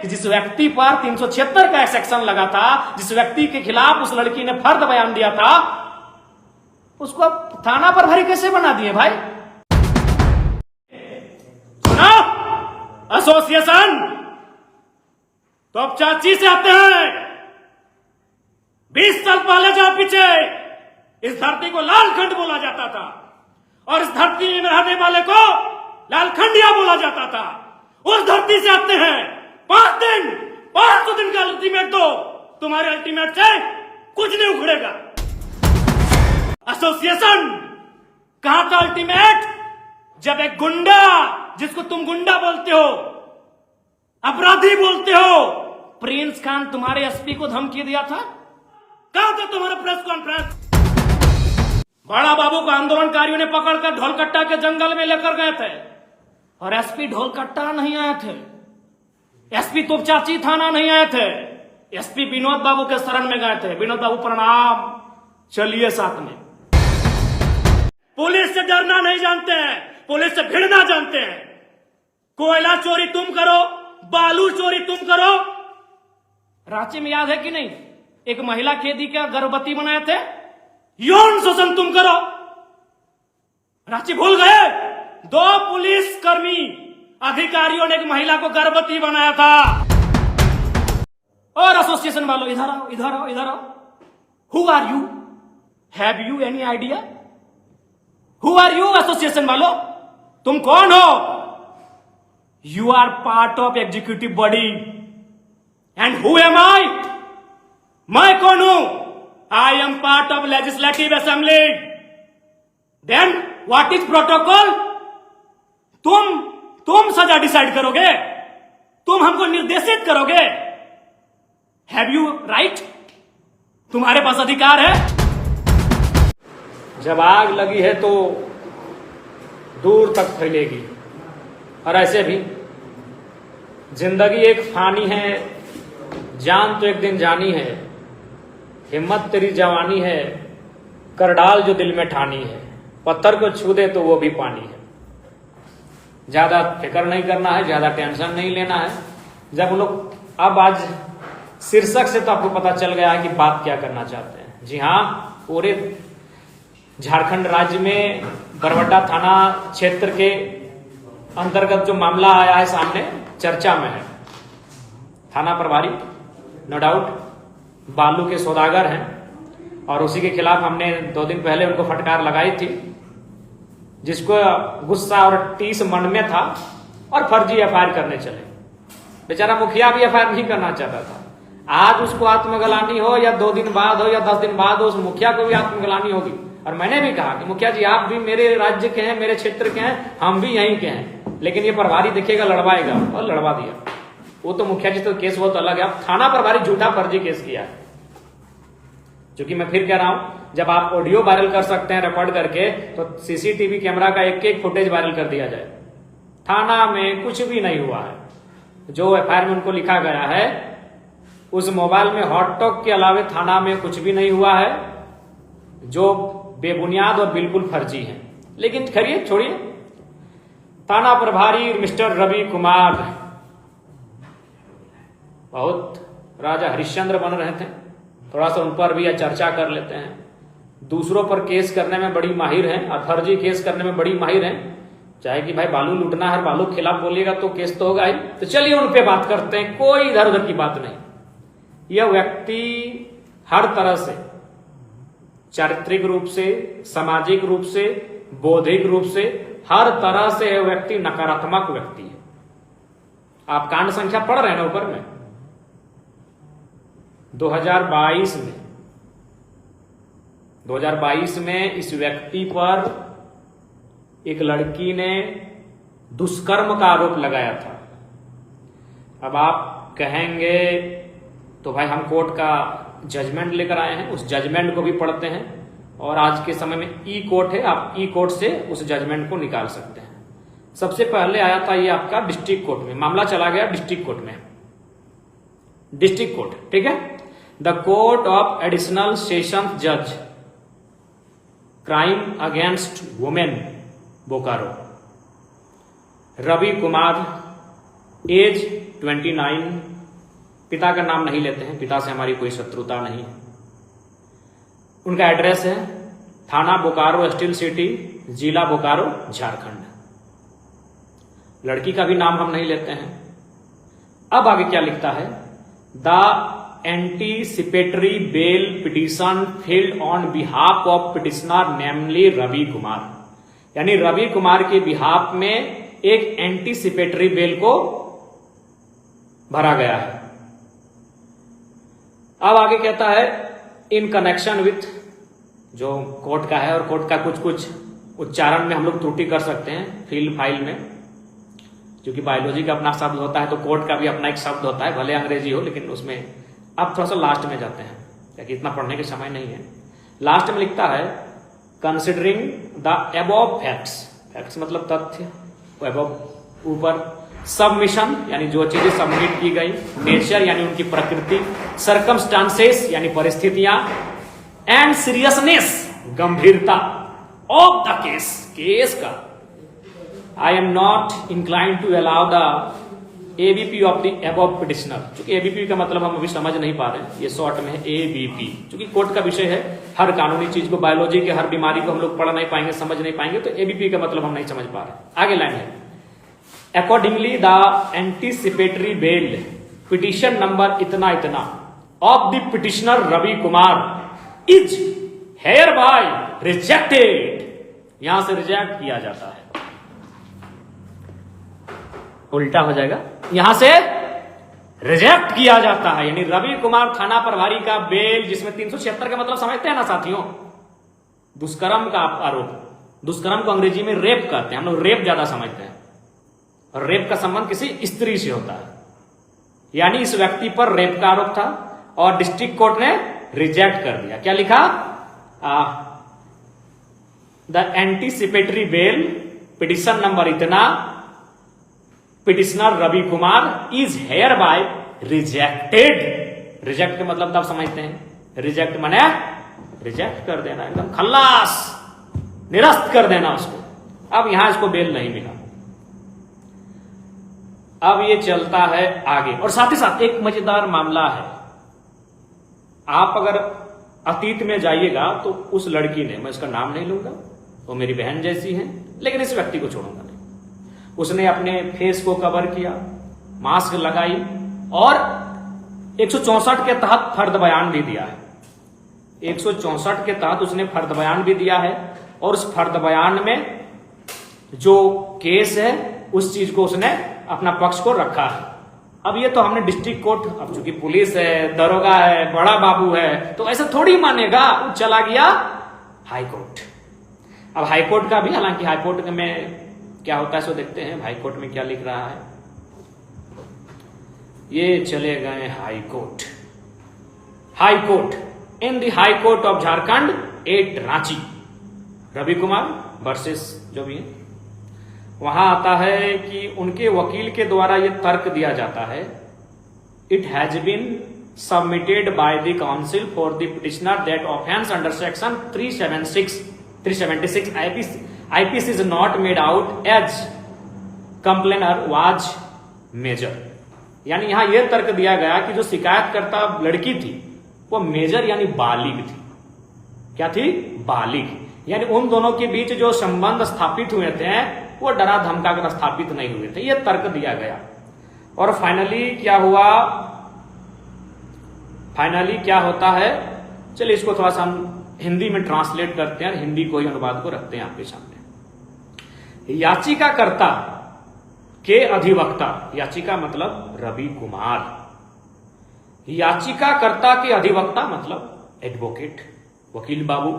कि जिस व्यक्ति पर 376 का सेक्शन लगा था, जिस व्यक्ति के खिलाफ उस लड़की ने फर्द बयान दिया था, उसको अब थाना प्रभारी कैसे बना दिए भाई? सुना एसोसिएशन तो अब चाची से आते हैं। 20 साल पहले जाओ पीछे, इस धरती को लालखंड बोला जाता था और इस धरती में रहने वाले को लालखंडिया बोला जाता था। उस धरती से आते हैं। 500 दिन का अल्टीमेट दो, तुम्हारे अल्टीमेट से कुछ नहीं उखड़ेगा। एसोसिएशन कहां था अल्टीमेट? जब एक गुंडा, जिसको तुम गुंडा बोलते हो, अपराधी बोलते हो, प्रिंस खान तुम्हारे एसपी को धमकी दिया था। कहां था तुम्हारा प्रेस कॉन्फ्रेंस? बड़ा बाबू को आंदोलनकारियों ने पकड़कर ढोलकट्टा के जंगल में लेकर गए थे और एसपी ढोलकट्टा नहीं आए थे, एसपी तोपचाची थाना नहीं आए थे, एसपी विनोद बाबू के शरण में गए थे। विनोद बाबू प्रणाम, चलिए साथ में। पुलिस से डरना नहीं जानते हैं, पुलिस से भिड़ना जानते हैं। कोयला चोरी तुम करो, बालू चोरी तुम करो। रांची में याद है कि नहीं, एक महिला कैदी का गर्भवती बनाए थे, यौन शोषण तुम करो। रांची भूल गए? 2 पुलिस कर्मी अधिकारियों ने एक महिला को गर्भवती बनाया था। और एसोसिएशन वालों इधर आओ, इधर आओ, इधर आओ। Who are you? Have you any idea? Who are you association वालों? तुम कौन हो? You are part of executive body and who am I? मैं कौन हूं? I am part of legislative assembly. Then what is protocol? तुम सजा decide करोगे, तुम हमको निर्देशित करोगे। Have you right? तुम्हारे पास अधिकार है। जब आग लगी है तो दूर तक फैलेगी। और ऐसे भी जिंदगी एक फानी है, जान तो एक दिन जानी है। हिम्मत तेरी जवानी है, कर डाल जो दिल में ठानी है। पत्थर को छू दे तो वो भी पानी है। ज्यादा फिक्र नहीं करना है, ज्यादा टेंशन नहीं लेना है। जब हम लोग अब आज शीर्षक से तो आपको पता चल गया है कि बात क्या करना चाहते हैं। जी हाँ, पूरे झारखंड राज्य में बरवड्डा थाना क्षेत्र के अंतर्गत जो मामला आया है सामने, चर्चा में है। थाना प्रभारी नो डाउट बालू के सौदागर हैं और उसी के खिलाफ हमने 2 दिन पहले उनको फटकार लगाई थी, जिसको गुस्सा और टीस मन में था और फर्जी एफआईआर करने चले। बेचारा मुखिया भी एफआईआर नहीं करना चाहता था। आज उसको आत्मग्लानि हो या 2 दिन बाद हो या 10 दिन बाद हो, उस मुखिया को भी आत्मग्लानि होगी। और मैंने भी कहा कि मुखिया जी आप भी मेरे राज्य के हैं, मेरे क्षेत्र के हैं, हम भी यहीं के हैं, लेकिन ये प्रभारी देखेगा लड़वाएगा, और लड़वा दिया। वो तो मुखिया जी तो केस बहुत अलग है। अब थाना प्रभारी झूठा फर्जी केस किया है। क्योंकि मैं फिर कह रहा हूं, जब आप ऑडियो वायरल कर सकते हैं रिकॉर्ड करके, तो सीसीटीवी कैमरा का एक फुटेज वायरल कर दिया जाए। थाना में कुछ भी नहीं हुआ है। जो एफआईआर में उनको लिखा गया है, उस मोबाइल में हॉट टॉक के अलावे थाना में कुछ भी नहीं हुआ है, जो बेबुनियाद और बिल्कुल फर्जी है। लेकिन खैरिए, छोड़िए। थाना प्रभारी मिस्टर रवि कुमार बहुत राजा हरिश्चंद्र बन रहे थे। थोड़ा सा उन पर भी चर्चा कर लेते हैं। दूसरों पर केस करने में बड़ी माहिर हैं और फर्जी केस करने में बड़ी माहिर हैं। चाहे कि भाई बालू लूटना है, बालू के खिलाफ बोलिएगा तो केस तो होगा ही। तो चलिए उन पे बात करते हैं, कोई इधर उधर की बात नहीं। यह व्यक्ति हर तरह से, चारित्रिक रूप से, सामाजिक रूप से, बौद्धिक रूप से, हर तरह से यह व्यक्ति नकारात्मक व्यक्ति है। आप कांड संख्या पढ़ रहे हैं ना ऊपर में। 2022 में इस व्यक्ति पर एक लड़की ने दुष्कर्म का आरोप लगाया था। अब आप कहेंगे तो भाई हम कोर्ट का जजमेंट लेकर आए हैं, उस जजमेंट को भी पढ़ते हैं। और आज के समय में ई कोर्ट है, आप ई कोर्ट से उस जजमेंट को निकाल सकते हैं। सबसे पहले आया था ये आपका डिस्ट्रिक्ट कोर्ट में, मामला चला गया डिस्ट्रिक्ट कोर्ट में, डिस्ट्रिक्ट कोर्ट, ठीक है। The court of additional session जज, crime against women, Bokaro, Ravi Kumar, age 29। पिता का नाम नहीं लेते हैं, पिता से हमारी कोई शत्रुता नहीं है। उनका एड्रेस है थाना बोकारो स्टील सिटी, जिला बोकारो, झारखंड। लड़की का भी नाम हम नहीं लेते हैं। अब आगे क्या लिखता है, the anticipatory bail petition filed on behalf of petitioner namely Ravi Kumar, यानी रवि कुमार के बिहाफ में एक एंटीसिपेटरी बेल को भरा गया है। अब आगे कहता है इन कनेक्शन विथ, जो कोर्ट का है और कोर्ट का कुछ कुछ उच्चारण में हम लोग त्रुटि कर सकते हैं फील्ड फाइल में, क्योंकि बायोलॉजी का अपना शब्द होता है तो कोर्ट का भी अपना एक शब्द होता है, भले अंग्रेजी हो, लेकिन उसमें अब थोड़ा सा लास्ट में जाते हैं क्योंकि इतना पढ़ने के समय नहीं है। लास्ट में लिखता है considering the above facts, facts मतलब तथ्य, अबव ऊपर, सबमिशन यानी जो चीजें सबमिट की गई, नेचर यानी उनकी प्रकृति, सर्कमस्टांसेस यानी परिस्थितियां, एंड सीरियसनेस गंभीरता ऑफ द केस, केस का। I am not inclined to allow the ABP of the above petitioner, क्योंकि एबीपी का मतलब हम अभी समझ नहीं पा रहे हैं, ये शॉर्ट में है एबीपी, क्योंकि कोर्ट का विषय है, हर कानूनी चीज को, बायोलॉजी के हर बीमारी को हम लोग पढ़ नहीं पाएंगे, समझ नहीं पाएंगे, तो एबीपी का मतलब हम नहीं समझ पा रहे। आगे लाइन है accordingly the anticipatory bail petition number इतना इतना of the petitioner Ravi Kumar is hereby rejected, यहां से रिजेक्ट किया जाता है, उल्टा हो जाएगा, यहां से रिजेक्ट किया जाता है, यानी रवि कुमार थाना प्रभारी का बेल, जिसमें 376 का मतलब समझते हैं ना साथियों, दुष्कर्म का आरोप, दुष्कर्म को अंग्रेजी में रेप कहते हैं, हम लोग रेप ज्यादा समझते हैं, और रेप का संबंध किसी स्त्री से होता है, यानी इस व्यक्ति पर रेप का आरोप था और डिस्ट्रिक्ट कोर्ट ने रिजेक्ट कर दिया। क्या लिखा, the anticipatory bail petition number इतना petitioner Ravi Kumar is hereby rejected, reject के मतलब तब समझते हैं, रिजेक्ट माने रिजेक्ट कर देना, एकदम खल्लास, निरस्त कर देना उसको। अब यहां इसको बेल नहीं मिला। अब ये चलता है आगे, और साथ ही साथ एक मजेदार मामला है, आप अगर अतीत में जाइएगा तो उस लड़की ने, मैं उसका नाम नहीं लूंगा, वो मेरी बहन जैसी है, लेकिन इस व्यक्ति को छोड़ूंगा नहीं, उसने अपने फेस को कवर किया, मास्क लगाई और 164 के तहत फर्द बयान भी दिया है, 164 के तहत उसने फर्द बयान भी दिया है, और उस फर्द बयान में जो केस है उस चीज को उसने अपना पक्ष को रखा है। अब ये तो हमने डिस्ट्रिक्ट कोर्ट, अब चूंकि पुलिस है, दरोगा है, बड़ा बाबू है, तो ऐसा थोड़ी मानेगा, वो चला गया हाई कोर्ट। अब हाई कोर्ट का भी, हालांकि हाई कोर्ट में क्या होता है सो देखते हैं, हाई कोर्ट में क्या लिख रहा है, ये चले गए high court, high court, in the high court of Jharkhand at Ranchi, Ravi Kumar versus जो भी है, वहां आता है कि उनके वकील के द्वारा यह तर्क दिया जाता है, it has been submitted by the counsel for the petitioner that offence under section 376 IPC is not made out as complainer was major, यानी यहां यह तर्क दिया गया कि जो शिकायतकर्ता लड़की थी वो मेजर यानी बालिग थी। क्या थी? बालिग, यानी उन दोनों के बीच जो संबंध स्थापित हुए थे वो डरा धमका कर स्थापित नहीं हुए थे, यह तर्क दिया गया। और फाइनली क्या हुआ, फाइनली क्या होता है, चलिए इसको थोड़ा सा हम हिंदी में ट्रांसलेट करते हैं, हिंदी को ही अनुवाद को रखते हैं आपके सामने। याचिकाकर्ता के अधिवक्ता, याचिका मतलब रवि कुमार, याचिकाकर्ता के अधिवक्ता मतलब एडवोकेट, वकील बाबू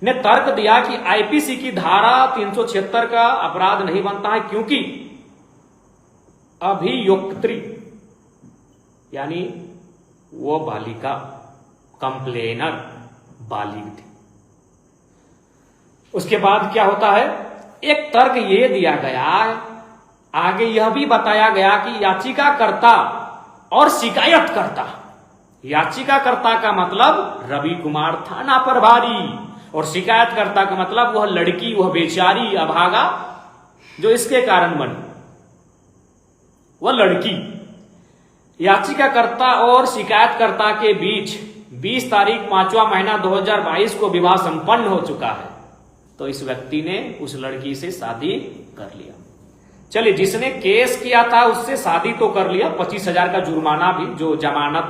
ने तर्क दिया कि आईपीसी की धारा 376 का अपराध नहीं बनता है, क्योंकि अभियुक्त्री यानी वो बालिका, कंप्लेनर बालिग थी। उसके बाद क्या होता है, एक तर्क ये दिया गया, आगे यह भी बताया गया कि याचिकाकर्ता और शिकायतकर्ता, याचिकाकर्ता का मतलब रवि कुमार थाना प्रभारी, और शिकायतकर्ता का मतलब वह लड़की, वह बेचारी अभागा जो इसके कारण बनी, वह लड़की, याचिकाकर्ता और शिकायतकर्ता के बीच 20 तारीख 5वां महीना 2022 को विवाह संपन्न हो चुका है। तो इस व्यक्ति ने उस लड़की से शादी कर लिया। चलिए, जिसने केस किया था उससे शादी तो कर लिया, 25,000 का जुर्माना भी, जो जमानत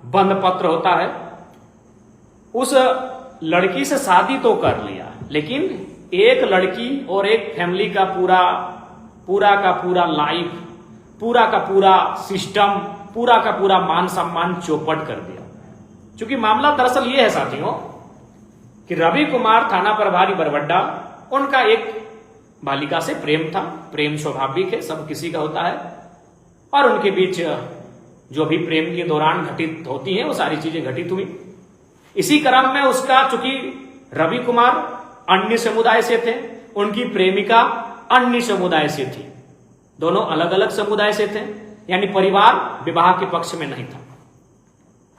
बंद पत्र होता है, उस लड़की से शादी तो कर लिया, लेकिन एक लड़की और एक फैमिली का पूरा का पूरा लाइफ, पूरा का पूरा सिस्टम, पूरा का पूरा मान सम्मान चौपट कर दिया। क्योंकि मामला दरअसल ये है साथियों कि रवि कुमार थाना प्रभारी बरवड्डा, उनका एक बालिका से प्रेम था। प्रेम स्वाभाविक है, सब किसी का होता है, और उनके बीच जो भी प्रेम के दौरान घटित होती हैं वो सारी चीजें घटित हुई। इसी क्रम में उसका, चूंकि रवि कुमार अन्य समुदाय से थे, उनकी प्रेमिका अन्य समुदाय से थी, दोनों अलग अलग समुदाय से थे, यानी परिवार विवाह के पक्ष में नहीं था।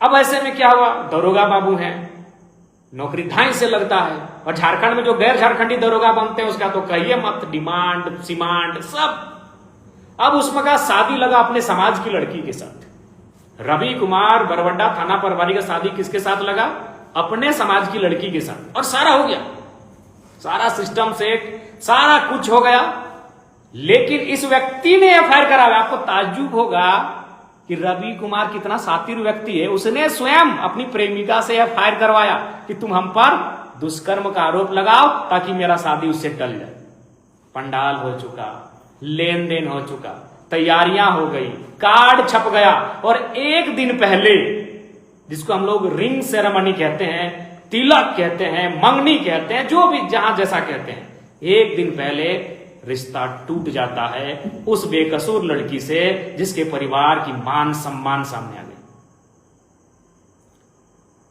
अब ऐसे में क्या हुआ, दरोगा बाबू हैं, नौकरी धाई से लगता है, और झारखंड में जो गैर झारखंडी दरोगा बनते हैं उसका तो कहिए मत, डिमांड सिमांड सब। अब उसमें का शादी लगा अपने समाज की लड़की के साथ। रवि कुमार बरवड्डा थाना प्रभारी का शादी किसके साथ लगा, अपने समाज की लड़की के साथ, और सारा हो गया, सारा सिस्टम सेट, सारा कुछ हो गया। लेकिन इस व्यक्ति ने एफआईआर कराया। आपको ताज्जुब होगा कि रवि कुमार कितना शातिर व्यक्ति है, उसने स्वयं अपनी प्रेमिका से एफआईआर करवाया कि तुम हम पर दुष्कर्म का आरोप लगाओ ताकि मेरा शादी उससे टल जाए। पंडाल हो चुका, लेन देन हो चुका, तैयारियां हो गई, कार्ड छप गया, और एक दिन पहले, जिसको हम लोग रिंग सेरेमनी कहते हैं, तिलक कहते हैं, मंगनी कहते हैं, जो भी जहां जैसा कहते हैं, एक दिन पहले रिश्ता टूट जाता है उस बेकसूर लड़की से जिसके परिवार की मान सम्मान सामने आ गई।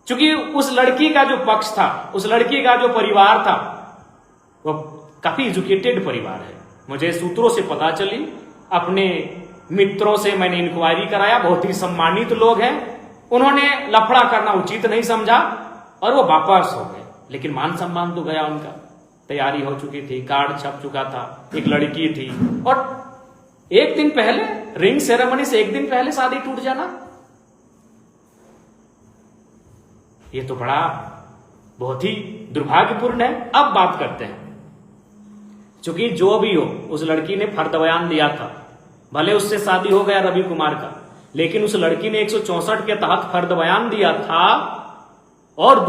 क्योंकि उस लड़की का जो पक्ष था, उस लड़की का जो परिवार था, वो काफी एजुकेटेड परिवार है। मुझे सूत्रों से पता चली, अपने मित्रों से मैंने इंक्वायरी कराया, बहुत ही सम्मानित लोग हैं। उन्होंने लफड़ा करना उचित नहीं समझा और वो वापस हो गए, लेकिन मान सम्मान तो गया उनका। तैयारी हो चुकी थी, कार्ड छप चुका था, एक लड़की थी, और एक दिन पहले रिंग सेरेमनी से एक दिन पहले शादी टूट जाना, ये तो बड़ा बहुत ही दुर्भाग्यपूर्ण है। अब बात करते हैं, क्योंकि जो भी हो, उस लड़की ने फर्द बयान दिया था, भले उससे शादी हो गया रवि कुमार का, लेकिन उस लड़की ने 164 के तहत फर्द बयान दिया था, और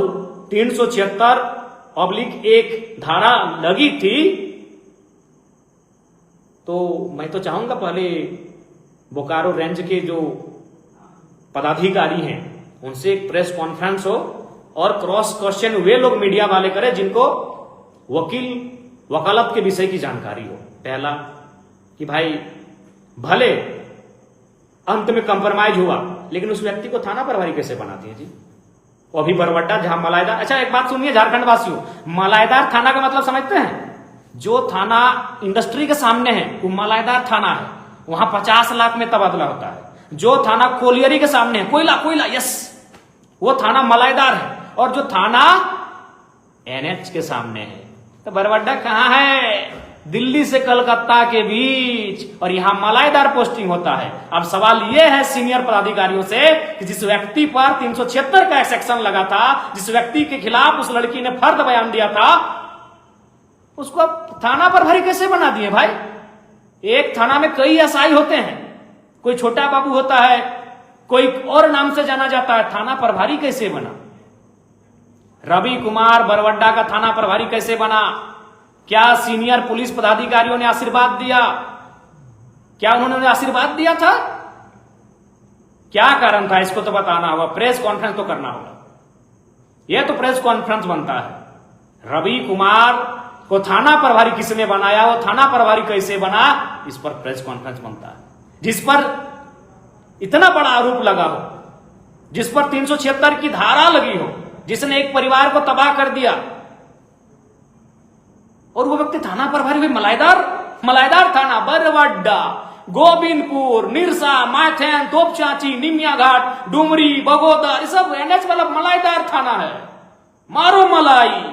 376/1 धारा लगी थी। तो मैं तो चाहूंगा पहले बोकारो रेंज के जो पदाधिकारी हैं उनसे एक प्रेस कॉन्फ्रेंस हो, और क्रॉस क्वेश्चन वे लोग मीडिया वाले करें जिनको वकालत के विषय की जानकारी हो। पहला कि भाई भले अंत में कंप्रोमाइज हुआ, लेकिन उस व्यक्ति को थाना प्रभारी कैसे बनाती है जी? वो भी बरवड्डा, जहां मलाईदार। अच्छा एक बात सुनिए झारखंड वासियों, मलाईदार थाना का मतलब समझते हैं? जो थाना इंडस्ट्री के सामने है वो मलाईदार थाना है, वहां 50 लाख में तबादला होता है। जो थाना कोलियरी के सामने है, कोयला, यस, वो थाना मलाईदार है। और जो थाना एनएच के सामने है, तो बरवड्डा कहां है? दिल्ली से कलकत्ता के बीच, और यहां मलाईदार पोस्टिंग होता है। अब सवाल यह है सीनियर पदाधिकारियों से कि जिस व्यक्ति पर 376 का सेक्शन लगा था, जिस व्यक्ति के खिलाफ उस लड़की ने फर्द बयान दिया था, उसको थाना प्रभारी कैसे बना दिए भाई? एक थाना में कई एसआई होते हैं, कोई छोटा बाबू होता है, कोई और नाम से जाना जाता है, थाना प्रभारी कैसे बना? रवि कुमार बरवड्डा का थाना प्रभारी कैसे बना? क्या सीनियर पुलिस पदाधिकारियों ने आशीर्वाद दिया? क्या उन्होंने आशीर्वाद दिया था? क्या कारण था? इसको तो बताना होगा, प्रेस कॉन्फ्रेंस तो करना होगा। यह तो प्रेस कॉन्फ्रेंस बनता है। रवि कुमार को थाना प्रभारी किसने बनाया, वो थाना प्रभारी कैसे बना, इस पर प्रेस कॉन्फ्रेंस बनता है। जिस पर इतना बड़ा आरोप लगा हो, जिस पर 376 की धारा लगी हो, जिसने एक परिवार को तबाह कर दिया, और वो व्यक्ति थाना प्रभारी भी मलाईदार थाना, बरवड्डा, गोविंदपुर, निरसा, माथेन, तोपचाची, निमिया घाट, डुमरी, बगोदर, ये सब एनएच वाला मलाईदार थाना है। मारो मलाई,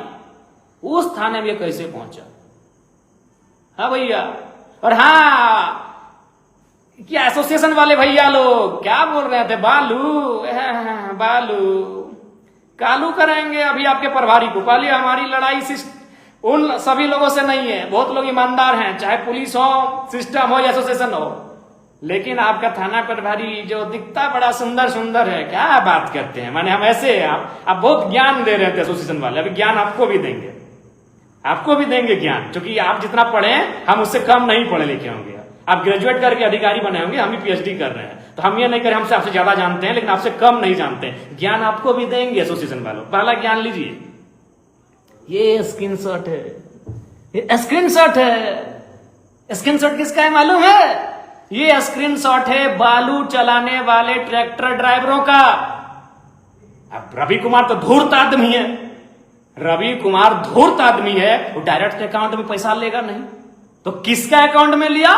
उस थाने में कैसे पहुंचा? हाँ भैया। और हाँ, क्या एसोसिएशन वाले भैया लोग क्या बोल रहे थे, बालू बालू कालू करेंगे अभी आपके प्रभारी को। पहले हमारी लड़ाई उन सभी लोगों से नहीं है, बहुत लोग ईमानदार हैं, चाहे पुलिस हो, सिस्टम हो या एसोसिएशन हो, लेकिन आपका थाना प्रभारी जो दिखता बड़ा सुंदर सुंदर है, क्या बात करते हैं, माने हम ऐसे हैं। आप बहुत ज्ञान दे रहे थे एसोसिएशन वाले, अभी ज्ञान आपको भी देंगे, आपको भी देंगे ज्ञान, क्योंकि आप जितना पढ़े हम उससे कम नहीं पढ़े लिखे होंगे। आप ग्रेजुएट करके अधिकारी बने होंगे, हम भी पीएचडी कर रहे हैं, तो हम ये नहीं करें हमसे आपसे ज्यादा जानते हैं, लेकिन आपसे कम नहीं जानते हैं। ज्ञान आपको भी देंगे एसोसिएशन वालों। पहला ज्ञान लीजिए, ये स्क्रीनशॉट है, ये स्क्रीनशॉट है। स्क्रीनशॉट किसका है मालूम है? ये स्क्रीनशॉट है बालू चलाने वाले ट्रैक्टर ड्राइवरों का। अब रवि कुमार तो धूर्त आदमी है, रवि कुमार धूर्त आदमी है, वो डायरेक्ट अकाउंट में पैसा लेगा नहीं, तो किसका अकाउंट में लिया?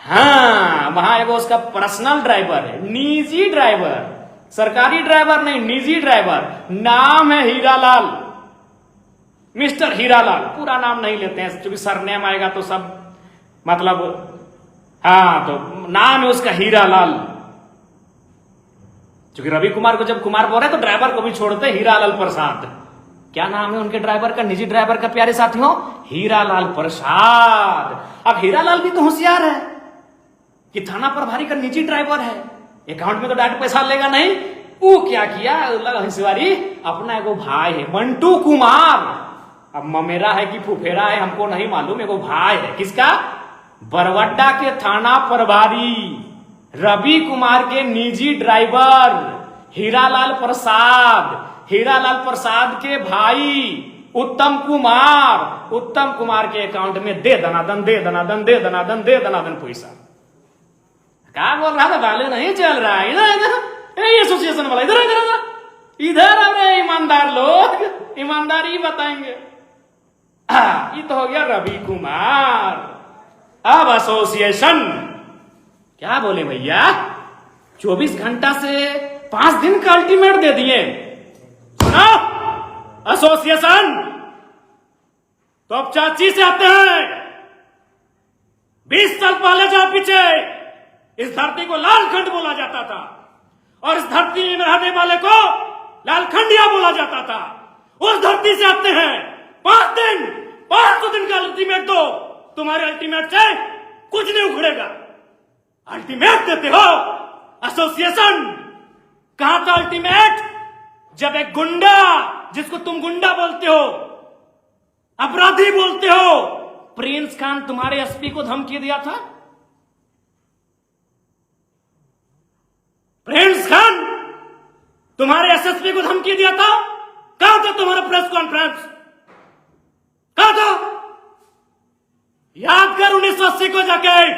हाँ, वहां एगो उसका पर्सनल ड्राइवर है, निजी ड्राइवर, सरकारी ड्राइवर नहीं, निजी ड्राइवर, नाम है हीरालाल, मिस्टर हीरालाल। पूरा नाम नहीं लेते हैं क्योंकि सरनेम आएगा तो सब मतलब, हाँ, तो नाम है उसका हीरालाल। क्योंकि रवि कुमार को जब कुमार बोल रहे तो ड्राइवर को भी छोड़ते, हीरालाल प्रसाद। क्या नाम है उनके ड्राइवर का, निजी ड्राइवर का, प्यारे साथियों? हीरालाल प्रसाद। अब हीरालाल भी तो होशियार है कि थाना प्रभारी का निजी ड्राइवर है, अकाउंट में तो डायरेक्ट पैसा लेगा नहीं। वो क्या किया, हिस्सेवारी, अपना एगो भाई है मंटू कुमार, अब ममेरा है कि फुफेरा है हमको नहीं मालूम, एगो भाई है किसका, बरवड्डा के थाना प्रभारी रवि कुमार के निजी ड्राइवर हीरालाल प्रसाद, हीरालाल प्रसाद के भाई उत्तम कुमार के अकाउंट में दे दनादन पैसा। क्या बोल रहा था, बालू नहीं चल रहा है, इधर एसोसिएशन वाला, इधर अरे ईमानदार लोग ईमानदारी बताएंगे। ये तो हो गया रवि कुमार। अब एसोसिएशन क्या बोले भैया, 24 घंटा से 5 दिन का अल्टीमेट दे दिए। सुना एसोसिएशन, तो अब चाची से आते हैं। 20 साल पहले जाओ पीछे, इस धरती को लालखंड बोला जाता था और इस धरती में रहने वाले को लालखंडिया बोला जाता था। उस धरती से आते हैं, 500 दिन का अल्टीमेट दो, तुम्हारे अल्टीमेट से कुछ नहीं उखड़ेगा। अल्टीमेट देते हो एसोसिएशन, कहां था अल्टीमेट? जब एक गुंडा, जिसको तुम गुंडा बोलते हो, अपराधी बोलते हो, प्रिंस खान तुम्हारे एसपी को धमकी दिया था। प्रिंस खान तुम्हारे एसएसपी को धमकी दिया था। कहां था तुम्हारा प्रेस कॉन्फ्रेंस, कहां था? याद कर 1980 को जाके,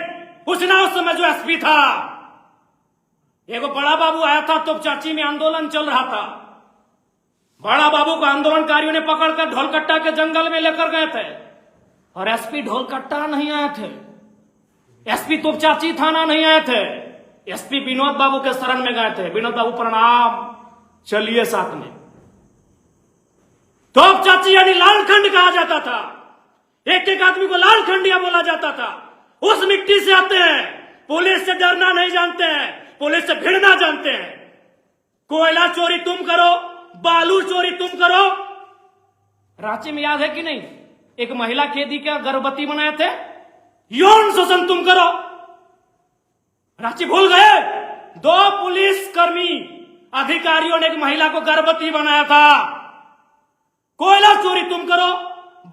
पूछना उस समय जो एसपी था। एगो बड़ा बाबू आया था, तो चाची में आंदोलन चल रहा था। बड़ा बाबू को आंदोलनकारियों ने पकड़कर ढोलकट्टा के जंगल में लेकर गए थे, और एसपी ढोलकट्टा नहीं आए थे, एसपी तोपचाची थाना नहीं आए थे, एसपी विनोद बाबू के शरण में गए थे। विनोद बाबू प्रणाम, चलिए साथ में। तोपचाची यानी लालखंड कहा जाता था, एक एक आदमी को लालखंडिया बोला जाता था। उस मिट्टी से आते हैं, पुलिस से डरना नहीं जानते हैं, पुलिस से भिड़ना जानते हैं। कोयला चोरी तुम करो, बालू चोरी तुम करो। रांची में याद है कि नहीं, एक महिला कैदी का गर्भवती बनाए थे, यौन शोषण तुम करो। रांची भूल गए? 2 पुलिस कर्मी अधिकारियों ने एक महिला को गर्भवती बनाया था। कोयला चोरी तुम करो,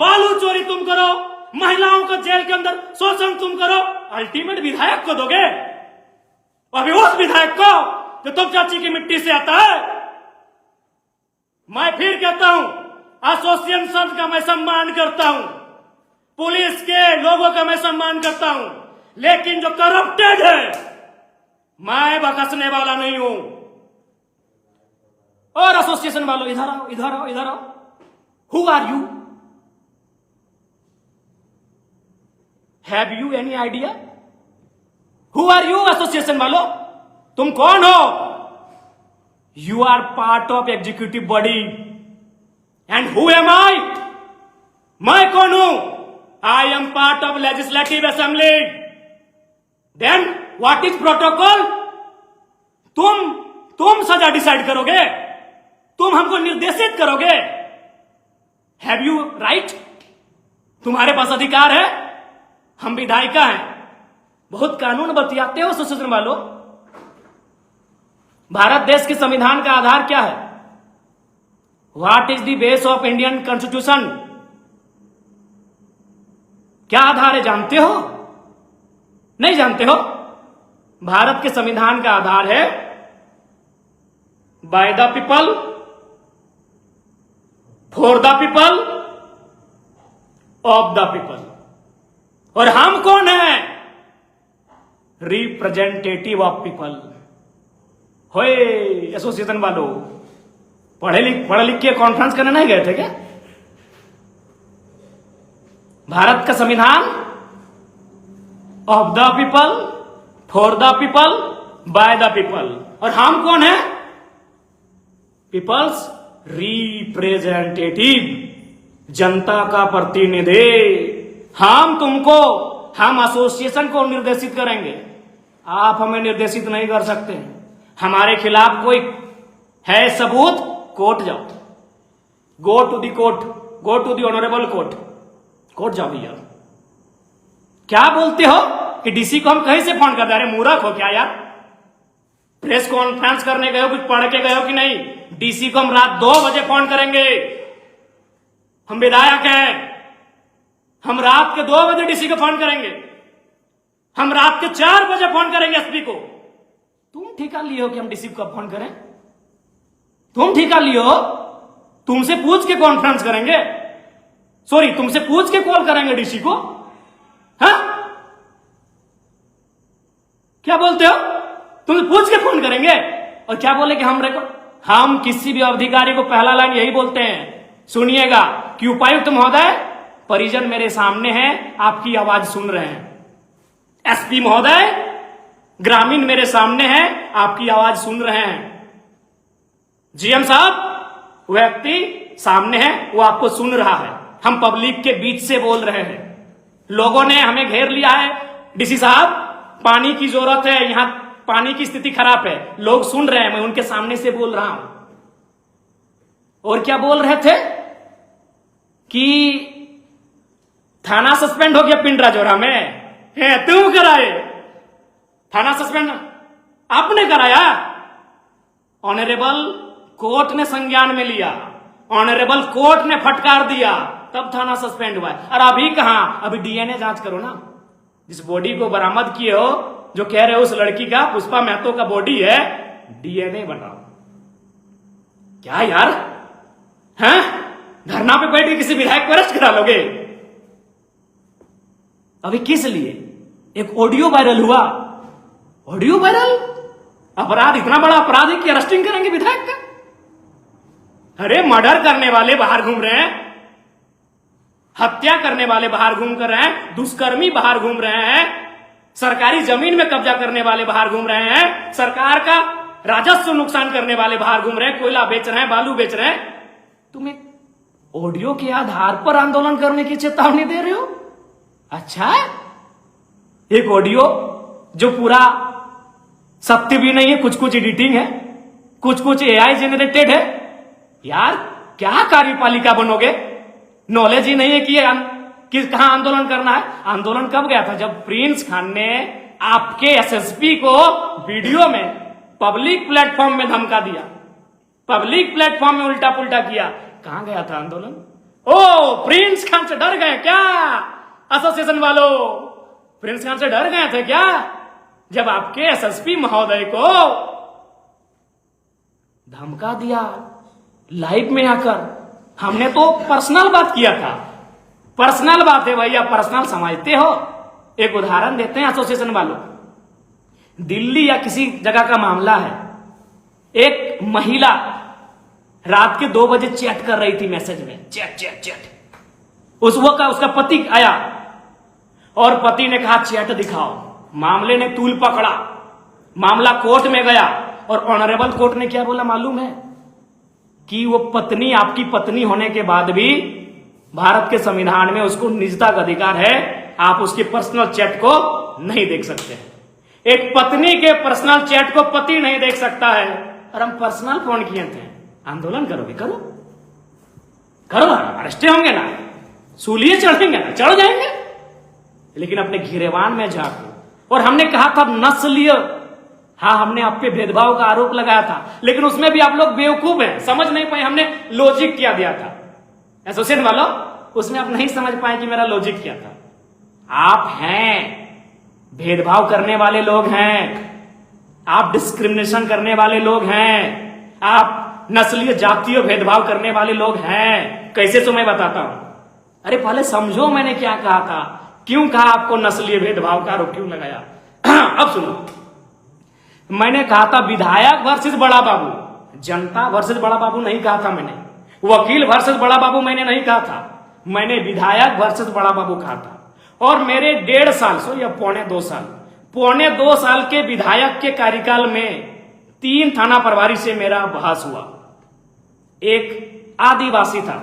बालू चोरी तुम करो, महिलाओं का जेल के अंदर शोषण तुम करो। अल्टीमेट विधायक को दोगे, अभी उस विधायक को जो तुम चाची की मिट्टी से आता है। मैं फिर कहता हूं, एसोसिएशन का मैं सम्मान करता हूं, पुलिस के लोगों का मैं सम्मान करता हूं, लेकिन जो करप्टेड है मैं बकसने वाला नहीं हूं। और एसोसिएशन वालों, इधर आओ, इधर आओ, इधर आओ। Who are you? Have you any idea? Who are you association वालों, तुम कौन हो? You are part of executive body. And who am I? मैं कौन हूं? I am part of legislative assembly. Then what is protocol? तुम सजा decide करोगे, तुम हमको निर्देशित करोगे। Have you right? तुम्हारे पास अधिकार है। हम विधायिका हैं, बहुत कानून बतियाते हो एसोसिएशन वालों। भारत देश के संविधान का आधार क्या है? What is the base of Indian constitution? क्या आधार है जानते हो? नहीं जानते हो? भारत के संविधान का आधार है by the people, for the people, of the people. और हम कौन है? Representative of people. होए एसोसिएशन वालों, पढ़े लिख के कॉन्फ्रेंस करने नहीं गए थे क्या? भारत का संविधान of the people, for the people, by the people. और हम कौन है? पीपल्स रिप्रेजेंटेटिव, जनता का प्रतिनिधि। हम एसोसिएशन को निर्देशित करेंगे, आप हमें निर्देशित नहीं कर सकते। हमारे खिलाफ कोई है सबूत, कोर्ट जाओ, go to the court, go to the honourable court, court जाओ भैया। क्या बोलते हो कि डीसी को हम कहीं से फोन कर दे? अरे मूर्ख हो क्या यार? प्रेस कॉन्फ्रेंस करने गए हो, कुछ पढ़ के गए हो कि नहीं? डीसी को हम रात 2 बजे फोन करेंगे। हम विधायक हैं, हम रात के 2 बजे डीसी को फोन करेंगे, हम रात के 4 बजे फोन करेंगे एसपी को। तुम ठेका लिए हो कि हम डीसी को फोन करें? तुम ठेका लिए हो? तुमसे पूछ के कॉन्फ्रेंस करेंगे, सॉरी तुमसे पूछ के कॉल करेंगे डीसी को? हाँ, क्या बोलते हो? तुमसे पूछ के फोन करेंगे और क्या बोले कि हम किसी भी अधिकारी को पहला लाइन यही बोलते हैं, सुनिएगा कि उपायुक्त महोदय, परिजन मेरे सामने हैं, आपकी आवाज सुन रहे हैं। एसपी महोदय, ग्रामीण मेरे सामने हैं, आपकी आवाज सुन रहे हैं। जीएम साहब, व्यक्ति सामने है, वो आपको सुन रहा है। हम पब्लिक के बीच से बोल रहे हैं, लोगों ने हमें घेर लिया है। डीसी साहब, पानी की जरूरत है, यहां पानी की स्थिति खराब है, लोग सुन रहे हैं, मैं उनके सामने से बोल रहा हूं। और क्या बोल रहे थे कि थाना सस्पेंड हो गया पिंडरा जोरा में। तुम कराए थाना सस्पेंड? आपने कराया? ऑनरेबल कोर्ट ने संज्ञान में लिया, ऑनरेबल कोर्ट ने फटकार दिया, तब थाना सस्पेंड हुआ। और अभी कहां? अभी डीएनए जांच करो ना। जिस बॉडी को बरामद किए हो, जो कह रहे हो उस लड़की का, पुष्पा महतो का बॉडी है, डीएनए बनाओ। क्या यार, हैं? धरना पे बैठ के किसी विधायक को अरेस्ट करा लोगे? अभी किस लिए? एक ऑडियो वायरल हुआ, ऑडियो वायरल, अपराध, इतना बड़ा अपराध है कि अरेस्टिंग करेंगे विधायक का? अरे मर्डर करने वाले बाहर घूम रहे हैं, हत्या करने वाले बाहर घूम कर रहे हैं, दुष्कर्मी बाहर घूम रहे हैं, सरकारी जमीन में कब्जा करने वाले बाहर घूम रहे हैं, सरकार का राजस्व नुकसान करने वाले बाहर घूम रहे हैं, कोयला बेच रहे हैं, बालू बेच रहे हैं। तुम एक ऑडियो के आधार पर आंदोलन करने की चेतावनी दे रहे हो? अच्छा, एक ऑडियो जो पूरा सत्य भी नहीं है, कुछ कुछ एडिटिंग है, कुछ कुछ एआई जेनरेटेड है। यार क्या कार्यपालिका बनोगे? नॉलेज ही नहीं है कि कहां आंदोलन करना है। आंदोलन कब गया था? जब प्रिंस खान ने आपके एसएसपी को वीडियो में पब्लिक प्लेटफॉर्म में धमका दिया, पब्लिक प्लेटफॉर्म में उल्टा पुल्टा किया। कहां गया था आंदोलन? ओ, प्रिंस खान से डर गए क्या एसोसिएशन वालों? प्रिंस खान से डर गए थे क्या जब आपके एसएसपी महोदय को धमका दिया लाइव में आकर? हमने तो पर्सनल बात किया था, पर्सनल बात है भैया, पर्सनल समझते हो। एक उदाहरण देते हैं एसोसिएशन वालों, दिल्ली या किसी जगह का मामला है, एक महिला रात के 2 बजे चैट कर रही थी, मैसेज में चैट। उसका पति आया और पति ने कहा चैट दिखाओ, मामले ने तूल पकड़ा, मामला कोर्ट में गया और ऑनरेबल कोर्ट ने क्या बोला मालूम है? कि वो पत्नी, आपकी पत्नी होने के बाद भी भारत के संविधान में उसको निजता का अधिकार है, आप उसके पर्सनल चैट को नहीं देख सकते। एक पत्नी के पर्सनल चैट को पति नहीं देख सकता है, और हम पर्सनल फोन किए थे। आंदोलन करोगे? करो करो, अरेस्ट होंगे ना, सूलिए चढ़ेंगे ना, चढ़ जाएंगे, लेकिन अपने घिरेवान में झांको। और हमने कहा था नस्लीय, हाँ हमने आप पे भेदभाव का आरोप लगाया था, लेकिन उसमें भी आप लोग बेवकूफ हैं, समझ नहीं पाए। हमने लॉजिक क्या दिया था एसोसिएशन वालों, उसमें आप नहीं समझ पाए कि मेरा लॉजिक क्या था। आप हैं भेदभाव करने वाले लोग हैं, आप डिस्क्रिमिनेशन करने वाले लोग हैं, आप नस्लीय जातीय भेदभाव करने वाले लोग हैं। कैसे तो मैं बताता हूं। अरे पहले समझो मैंने क्या कहा था, क्यों कहा आपको नस्लीय भेदभाव का आरोप क्यों लगाया। अब सुनो, मैंने कहा था विधायक वर्सेस बड़ा बाबू, जनता वर्सेस बड़ा बाबू नहीं कहा था मैंने, वकील वर्सेस बड़ा बाबू मैंने नहीं कहा था, मैंने विधायक वर्सेस बड़ा बाबू कहा था। और मेरे 1.5 साल या पौने 2 साल के विधायक के कार्यकाल में 3 थाना प्रभारी से मेरा बहस हुआ। एक आदिवासी था,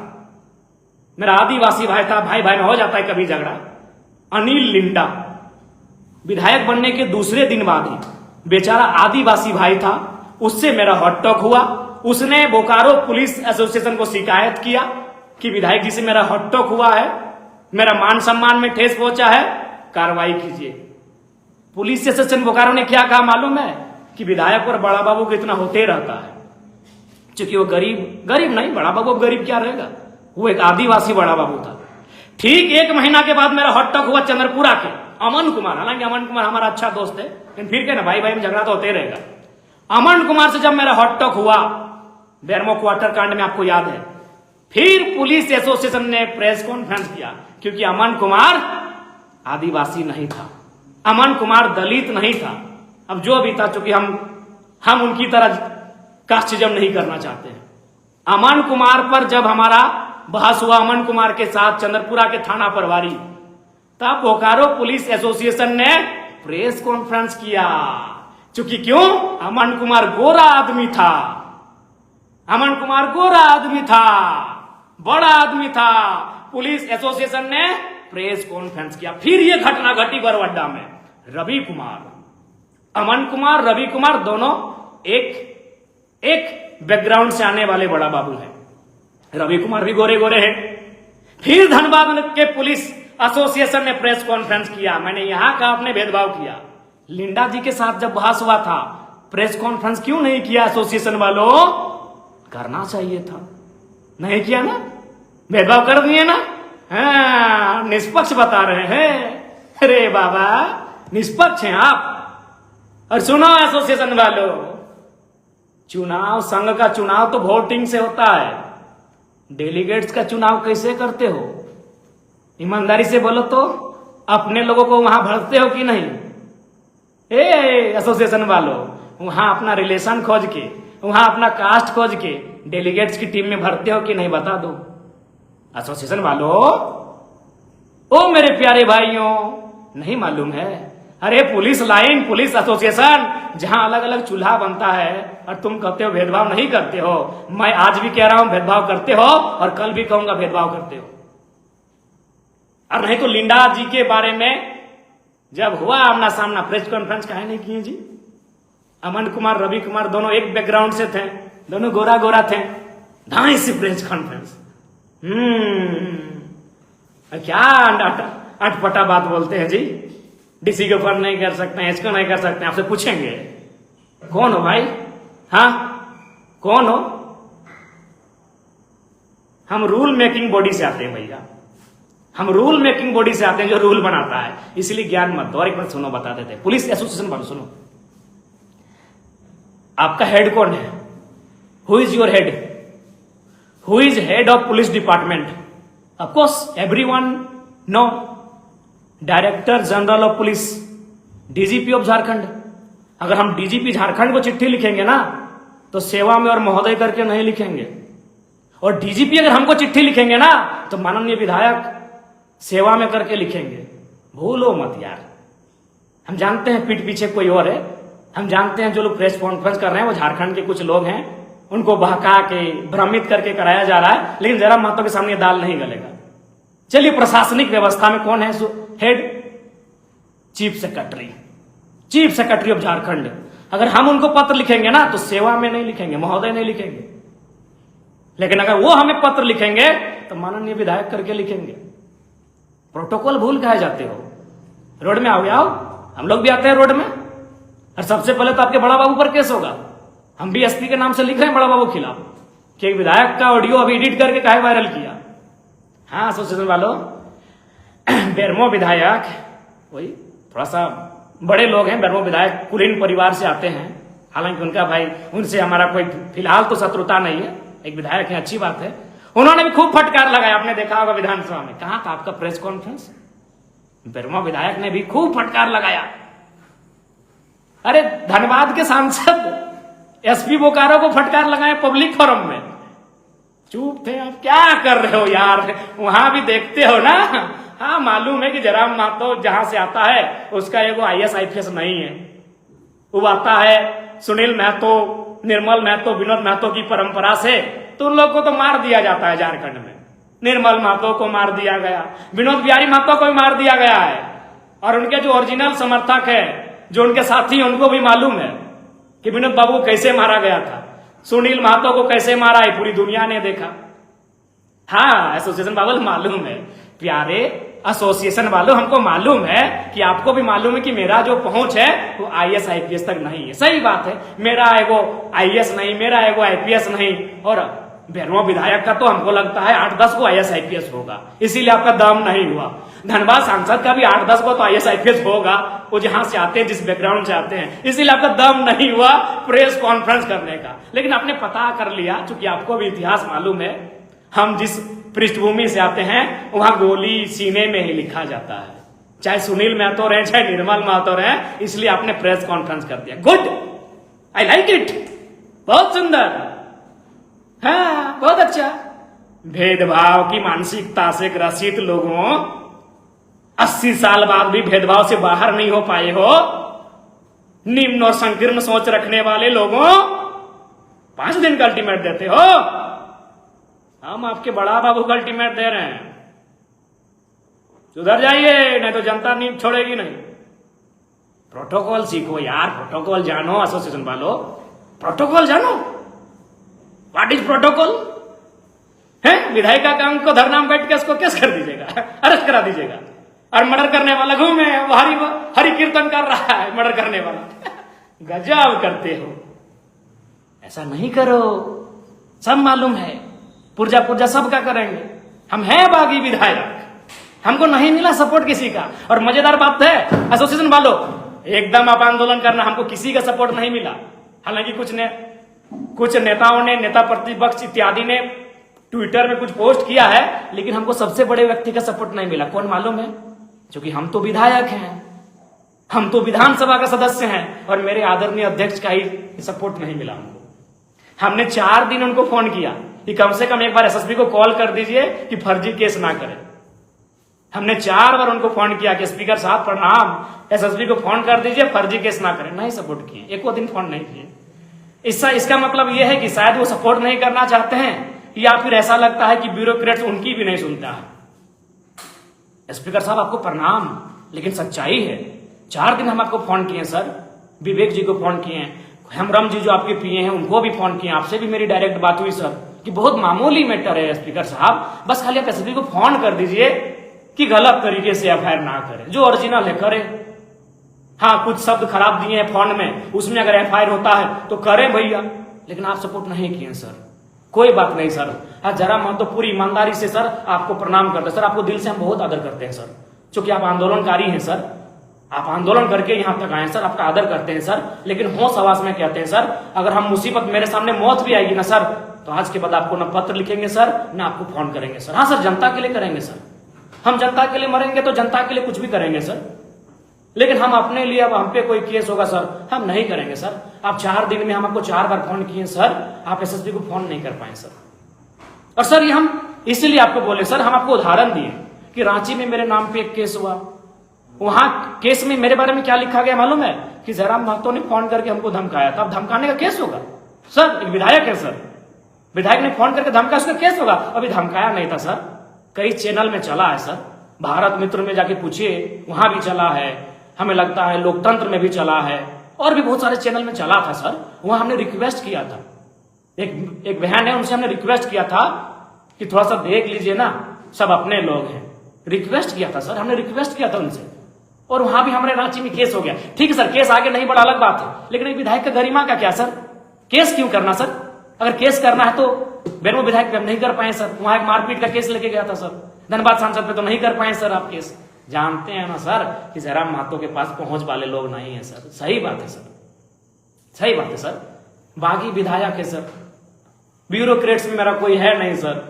मेरा आदिवासी भाई था, भाई भाई में हो जाता है कभी झगड़ा, अनिल लिंडा। विधायक बनने के दूसरे दिन बाद ही बेचारा आदिवासी भाई था, उससे मेरा हॉट टॉक हुआ। उसने बोकारो पुलिस एसोसिएशन को शिकायत किया कि विधायक जी से मेरा हॉट टॉक हुआ है, मेरा मान सम्मान में ठेस पहुंचा है, कार्रवाई कीजिए। पुलिस एसोसिएशन बोकारो ने क्या कहा मालूम है कि विधायक और बड़ा बाबू को इतना होते रहता है, क्योंकि वो गरीब नहीं, बड़ा बाबू गरीब क्या रहेगा, वो एक आदिवासी बड़ा बाबू था। ठीक 1 महीना के बाद मेरा हॉट टॉक हुआ चंद्रपुरा के अमन कुमार, हालांकि अमन कुमार हमारा अच्छा दोस्त है, लेकिन फिर क्या ना, भाई भाई में झगड़ा तो होते रहेगा। अमन कुमार से जब मेरा हॉट टॉक हुआ बेरमो क्वार्टर कांड में, आपको याद है, फिर पुलिस एसोसिएशन ने प्रेस कॉन्फ्रेंस किया, क्योंकि अमन कुमार आदिवासी नहीं था, अमन कुमार दलित नहीं था। अब जो भी था, चूंकि हम उनकी तरह कास्टिज्म नहीं करना चाहते हैं। अमन कुमार पर जब हमारा बहस हुआ अमन कुमार के साथ चंद्रपुरा के थाना प्रभारी, तब बोकारो पुलिस एसोसिएशन ने प्रेस कॉन्फ्रेंस किया। क्योंकि क्यों, अमन कुमार गोरा आदमी था, अमन कुमार गोरा आदमी था, बड़ा आदमी था। पुलिस एसोसिएशन ने प्रेस कॉन्फ्रेंस किया। फिर यह घटना घटी बरवड्डा में। रवि कुमार, अमन कुमार, रवि कुमार दोनों एक बैकग्राउंड से आने वाले बड़ा बाबू हैं। रवि कुमार भी गोरे गोरे हैं। फिर धनबाद के पुलिस एसोसिएशन ने प्रेस कॉन्फ्रेंस किया। मैंने यहां का आपने भेदभाव किया। लिंडा जी के साथ जब बहस हुआ था, प्रेस कॉन्फ्रेंस क्यों नहीं किया एसोसिएशन वालों? करना चाहिए था, नहीं किया ना, भेदभाव कर दिए ना। हाँ, निष्पक्ष बता रहे हैं। अरे बाबा, निष्पक्ष हैं आप। और सुनो एसोसिएशन वालों, चुनाव, संघ का चुनाव तो वोटिंग से होता है, डेलीगेट्स का चुनाव कैसे करते हो? ईमानदारी से बोलो तो, अपने लोगों को वहां भरते हो कि नहीं? एसोसिएशन वालों, वहां अपना रिलेशन खोज के, वहां अपना कास्ट खोज के डेलीगेट्स की टीम में भरते हो कि नहीं? बता दो एसोसिएशन वालों। ओ मेरे प्यारे भाइयों, नहीं मालूम है? अरे पुलिस लाइन, पुलिस एसोसिएशन, जहां अलग अलग चूल्हा बनता है, और तुम कहते हो भेदभाव नहीं करते हो। मैं आज भी कह रहा हूं भेदभाव करते हो, और कल भी कहूंगा भेदभाव करते हो। और नहीं तो लिंडा जी के बारे में जब हुआ आमना सामना, प्रेस कॉन्फ्रेंस काहे नहीं किए जी? अमन कुमार, रवि कुमार दोनों एक बैकग्राउंड से थे, दोनों गोरा गोरा थे, ढाई सी प्रेस कॉन्फ्रेंस। क्या अटपटा बात बोलते हैं जी? डीसी के ऊपर नहीं कर सकते हैं, इसको नहीं कर सकते हैं। आपसे पूछेंगे कौन हो भाई? हाँ, कौन हो? हम रूल मेकिंग बॉडी से आते हैं भैया, हम रूल मेकिंग बॉडी से आते हैं जो रूल बनाता है, इसलिए ज्ञान मत दो। और एक बार सुनो, बता देते हैं। पुलिस एसोसिएशन वालों सुनो, आपका हेड कौन है? Who is your head? Who is head of police department? Of course everyone know, director general of police, DGP of Jharkhand. अगर हम डीजीपी झारखंड को चिट्ठी लिखेंगे ना, तो सेवा में और महोदय करके नहीं लिखेंगे। और डीजीपी अगर हमको चिट्ठी लिखेंगे ना, तो माननीय विधायक सेवा में करके लिखेंगे। भूलो मत यार, हम जानते हैं पीठ पीछे कोई और है, हम जानते हैं जो लोग प्रेस कॉन्फ्रेंस कर रहे हैं वो झारखंड के कुछ लोग हैं, उनको बहका के भ्रमित करके कराया जा रहा है, लेकिन जरा महतो के सामने दाल नहीं गलेगा। चलिए, प्रशासनिक व्यवस्था में कौन है head? Chief secretary. Chief secretary of Jharkhand. अगर हम उनको पत्र लिखेंगे ना तो सेवा में नहीं लिखेंगे, महोदय नहीं लिखेंगे, लेकिन अगर वो हमें पत्र लिखेंगे तो माननीय विधायक करके लिखेंगे। प्रोटोकॉल भूल कहे जाते हो? रोड में आओगे, आओ, हम लोग भी आते हैं रोड में, और सबसे पहले तो आपके बड़ा बाबू पर केस होगा। हम भी एसपी के नाम से लिख रहे हैं बड़ा बाबू खिलाफ कि एक विधायक का ऑडियो अभी एडिट करके काहे वायरल किया। हाँ एसोसिएशन वालों, बेरमो विधायक वही थोड़ा सा बड़े लोग हैं, बेरमो विधायक कुलीन परिवार से आते हैं, हालांकि उनका भाई उनसे हमारा कोई फिलहाल तो शत्रुता नहीं है, एक विधायक है, अच्छी बात है। उन्होंने भी खूब फटकार लगाया, आपने देखा होगा विधानसभा में। कहाँ था आपका प्रेस कॉन्फ्रेंस? बेरमो विधायक ने भी खूब फटकार लगाया। अरे धनबाद के सांसद एसपी बोकारो को फटकार लगाए पब्लिक फोरम में, चुप थे। आप क्या कर रहे हो यार, वहां भी देखते हो ना। हाँ मालूम है कि जयराम महतो जहां से आता है उसका एगो IAS IPS नहीं है, वो आता है सुनील महतो, निर्मल महतो, विनोद महतो की परंपरा से, तो उन लोग को तो मार दिया जाता है झारखंड में। निर्मल महतो को मार दिया गया, विनोद बिहारी महतो को भी मार दिया गया है, और उनके जो ओरिजिनल समर्थक है, जो उनके साथी, उनको भी मालूम है कि विनोद बाबू को कैसे मारा गया था, सुनील महतो को कैसे मारा है, पूरी दुनिया ने देखा। हाँ एसोसिएशन वालों मालूम है, प्यारे एसोसिएशन वालों, हमको मालूम है कि आपको भी मालूम है कि मेरा जो पहुंच है वो IAS IPS तक नहीं है। सही बात है, मेरा एगो IAS नहीं, मेरा एगो IPS नहीं, और बेरमो विधायक का तो हमको लगता है 8-10 को IAS IPS होगा, इसीलिए आपका दम नहीं हुआ। धनबाद सांसद का भी 8-10 को तो IAS IPS होगा, वो जहां से आते हैं, जिस बैकग्राउंड से आते हैं, इसीलिए आपका दम नहीं हुआ प्रेस कॉन्फ्रेंस करने का। लेकिन आपने पता कर लिया, चूंकि आपको भी इतिहास मालूम है, हम जिस पृष्ठभूमि से आते हैं वहां गोली सीने में ही लिखा जाता है, चाहे सुनील महतो रहे चाहे निर्मल महतो रहे, इसलिए आपने प्रेस कॉन्फ्रेंस कर दिया। गुड, आई लाइक इट, बहुत सुंदर, हाँ बहुत अच्छा। भेदभाव की मानसिकता से ग्रसित लोगों, 80 साल बाद भी भेदभाव से बाहर नहीं हो पाए हो, निम्न और संकीर्ण सोच रखने वाले लोगों, 5 दिन का अल्टीमेट देते हो। हम आपके बड़ा बाबू का अल्टीमेट दे रहे हैं, सुधर जाइए, नहीं तो जनता नींद छोड़ेगी नहीं। प्रोटोकॉल सीखो यार, प्रोटोकॉल जानो एसोसिएशन वालों, प्रोटोकॉल जानो। व्हाट इज प्रोटोकॉल है? विधायिका का अंक को धरना में बैठ के उसको केस कर दीजिएगा, अरेस्ट करा दीजिएगा, और मर्डर करने वाला घूमे हरि कीर्तन कर रहा है, मर्डर करने वाला। गजब करते हो, ऐसा नहीं करो, सब मालूम है, पुर्जा पुर्जा सबका करेंगे। हम हैं बागी विधायक, हमको नहीं मिला सपोर्ट किसी का। और मजेदार बात है एसोसिएशन वालों, एकदम आप आंदोलन करना, हमको किसी का सपोर्ट नहीं मिला। हालांकि कुछ नेताओं ने, नेता प्रतिपक्ष इत्यादि ने ट्विटर में कुछ पोस्ट किया है, लेकिन हमको सबसे बड़े व्यक्ति का सपोर्ट नहीं मिला। कौन मालूम है? क्योंकि हम तो विधायक हैं, हम तो विधानसभा का सदस्य हैं, और मेरे आदरणीय अध्यक्ष का ही सपोर्ट नहीं मिला हमको। हमने 4 दिन उनको फोन किया कि कम से कम एक बार एसएसपी को कॉल कर दीजिए कि फर्जी केस ना करें। हमने 4 बार उनको फोन किया कि स्पीकर साहब प्रणाम, एसएसपी को फोन कर दीजिए, फर्जी केस ना करें। नहीं सपोर्ट किए, एको दिन फोन नहीं किए। इसका मतलब यह है कि शायद वो सपोर्ट नहीं करना चाहते हैं, या फिर ऐसा लगता है कि ब्यूरोक्रेट्स उनकी भी नहीं सुनता है। स्पीकर साहब आपको प्रणाम, लेकिन सच्चाई है 4 दिन हम आपको फोन किए सर, विवेक जी को फोन किए, हेमरम जी जो आपके पीए हैं उनको भी फोन किए, आपसे भी मेरी डायरेक्ट बात हुई सर कि बहुत मामूली मैटर है स्पीकर साहब, बस खाली आप एसपी को फोन कर दीजिए कि गलत तरीके से एफआईआर ना करें, जो ओरिजिनल है करे। हाँ कुछ शब्द खराब दिए हैं फोन में, उसमें अगर एफआईआर होता है तो करें भैया, लेकिन आप सपोर्ट नहीं किए सर। कोई बात नहीं सर, जरा हम तो पूरी ईमानदारी से सर आपको प्रणाम करते हैं सर, आपको दिल से हम बहुत आदर करते हैं सर, क्योंकि आप आंदोलनकारी हैं सर, आप आंदोलन करके यहां तक आए सर, आपका आदर करते हैं सर। लेकिन होश आवाज में कहते हैं सर, अगर हम मुसीबत मेरे सामने मौत भी आएगी ना सर, तो आज के बाद आपको ना पत्र लिखेंगे सर, ना आपको फोन करेंगे सर। हाँ सर जनता के लिए करेंगे सर, हम जनता के लिए मरेंगे तो जनता के लिए कुछ भी करेंगे सर, लेकिन हम अपने लिए अब हम पे कोई केस होगा सर हम नहीं करेंगे सर। आप 4 दिन में हम आपको 4 बार फोन किए सर, आप एसएसपी को फोन नहीं कर पाए सर। और सर ये हम इसलिए आपको बोले सर, हम आपको उदाहरण दिए कि रांची में मेरे नाम पे एक केस हुआ, वहां केस में मेरे बारे में क्या लिखा गया मालूम है कि जयराम महतो ने फोन करके हमको धमकाया था। अब धमकाने का केस होगा सर, एक विधायक है सर, विधायक ने फोन करके धमकाया, उसका केस होगा। अभी धमकाया नहीं था सर, कई चैनल में चला है सर, भारत मित्र में जाके पूछिए वहां भी चला है, हमें लगता है लोकतंत्र में भी चला है और भी बहुत सारे चैनल में चला था सर। वहां हमने रिक्वेस्ट किया था, एक बहन है, उनसे हमने रिक्वेस्ट किया था कि थोड़ा सा देख लीजिए ना, सब अपने लोग हैं। रिक्वेस्ट किया था सर, हमने रिक्वेस्ट किया था उनसे, और वहां भी हमारे रांची में केस हो गया। ठीक है सर, केस आगे नहीं बढ़ा अलग बात है, लेकिन एक विधायक का गरिमा का क्या सर? केस क्यों करना सर? अगर केस करना है तो बेरमो विधायक पे हम नहीं कर पाए सर। वहां एक मारपीट का केस लेके गया था सर, धनबाद सांसद पे तो नहीं कर पाए सर आप केस। जानते हैं ना सर कि जयराम महतो के पास पहुंच वाले लोग नहीं है सर। सही बात है सर, सही बात है सर। बागी विधायक है सर, ब्यूरोक्रेट्स में मेरा कोई है नहीं सर,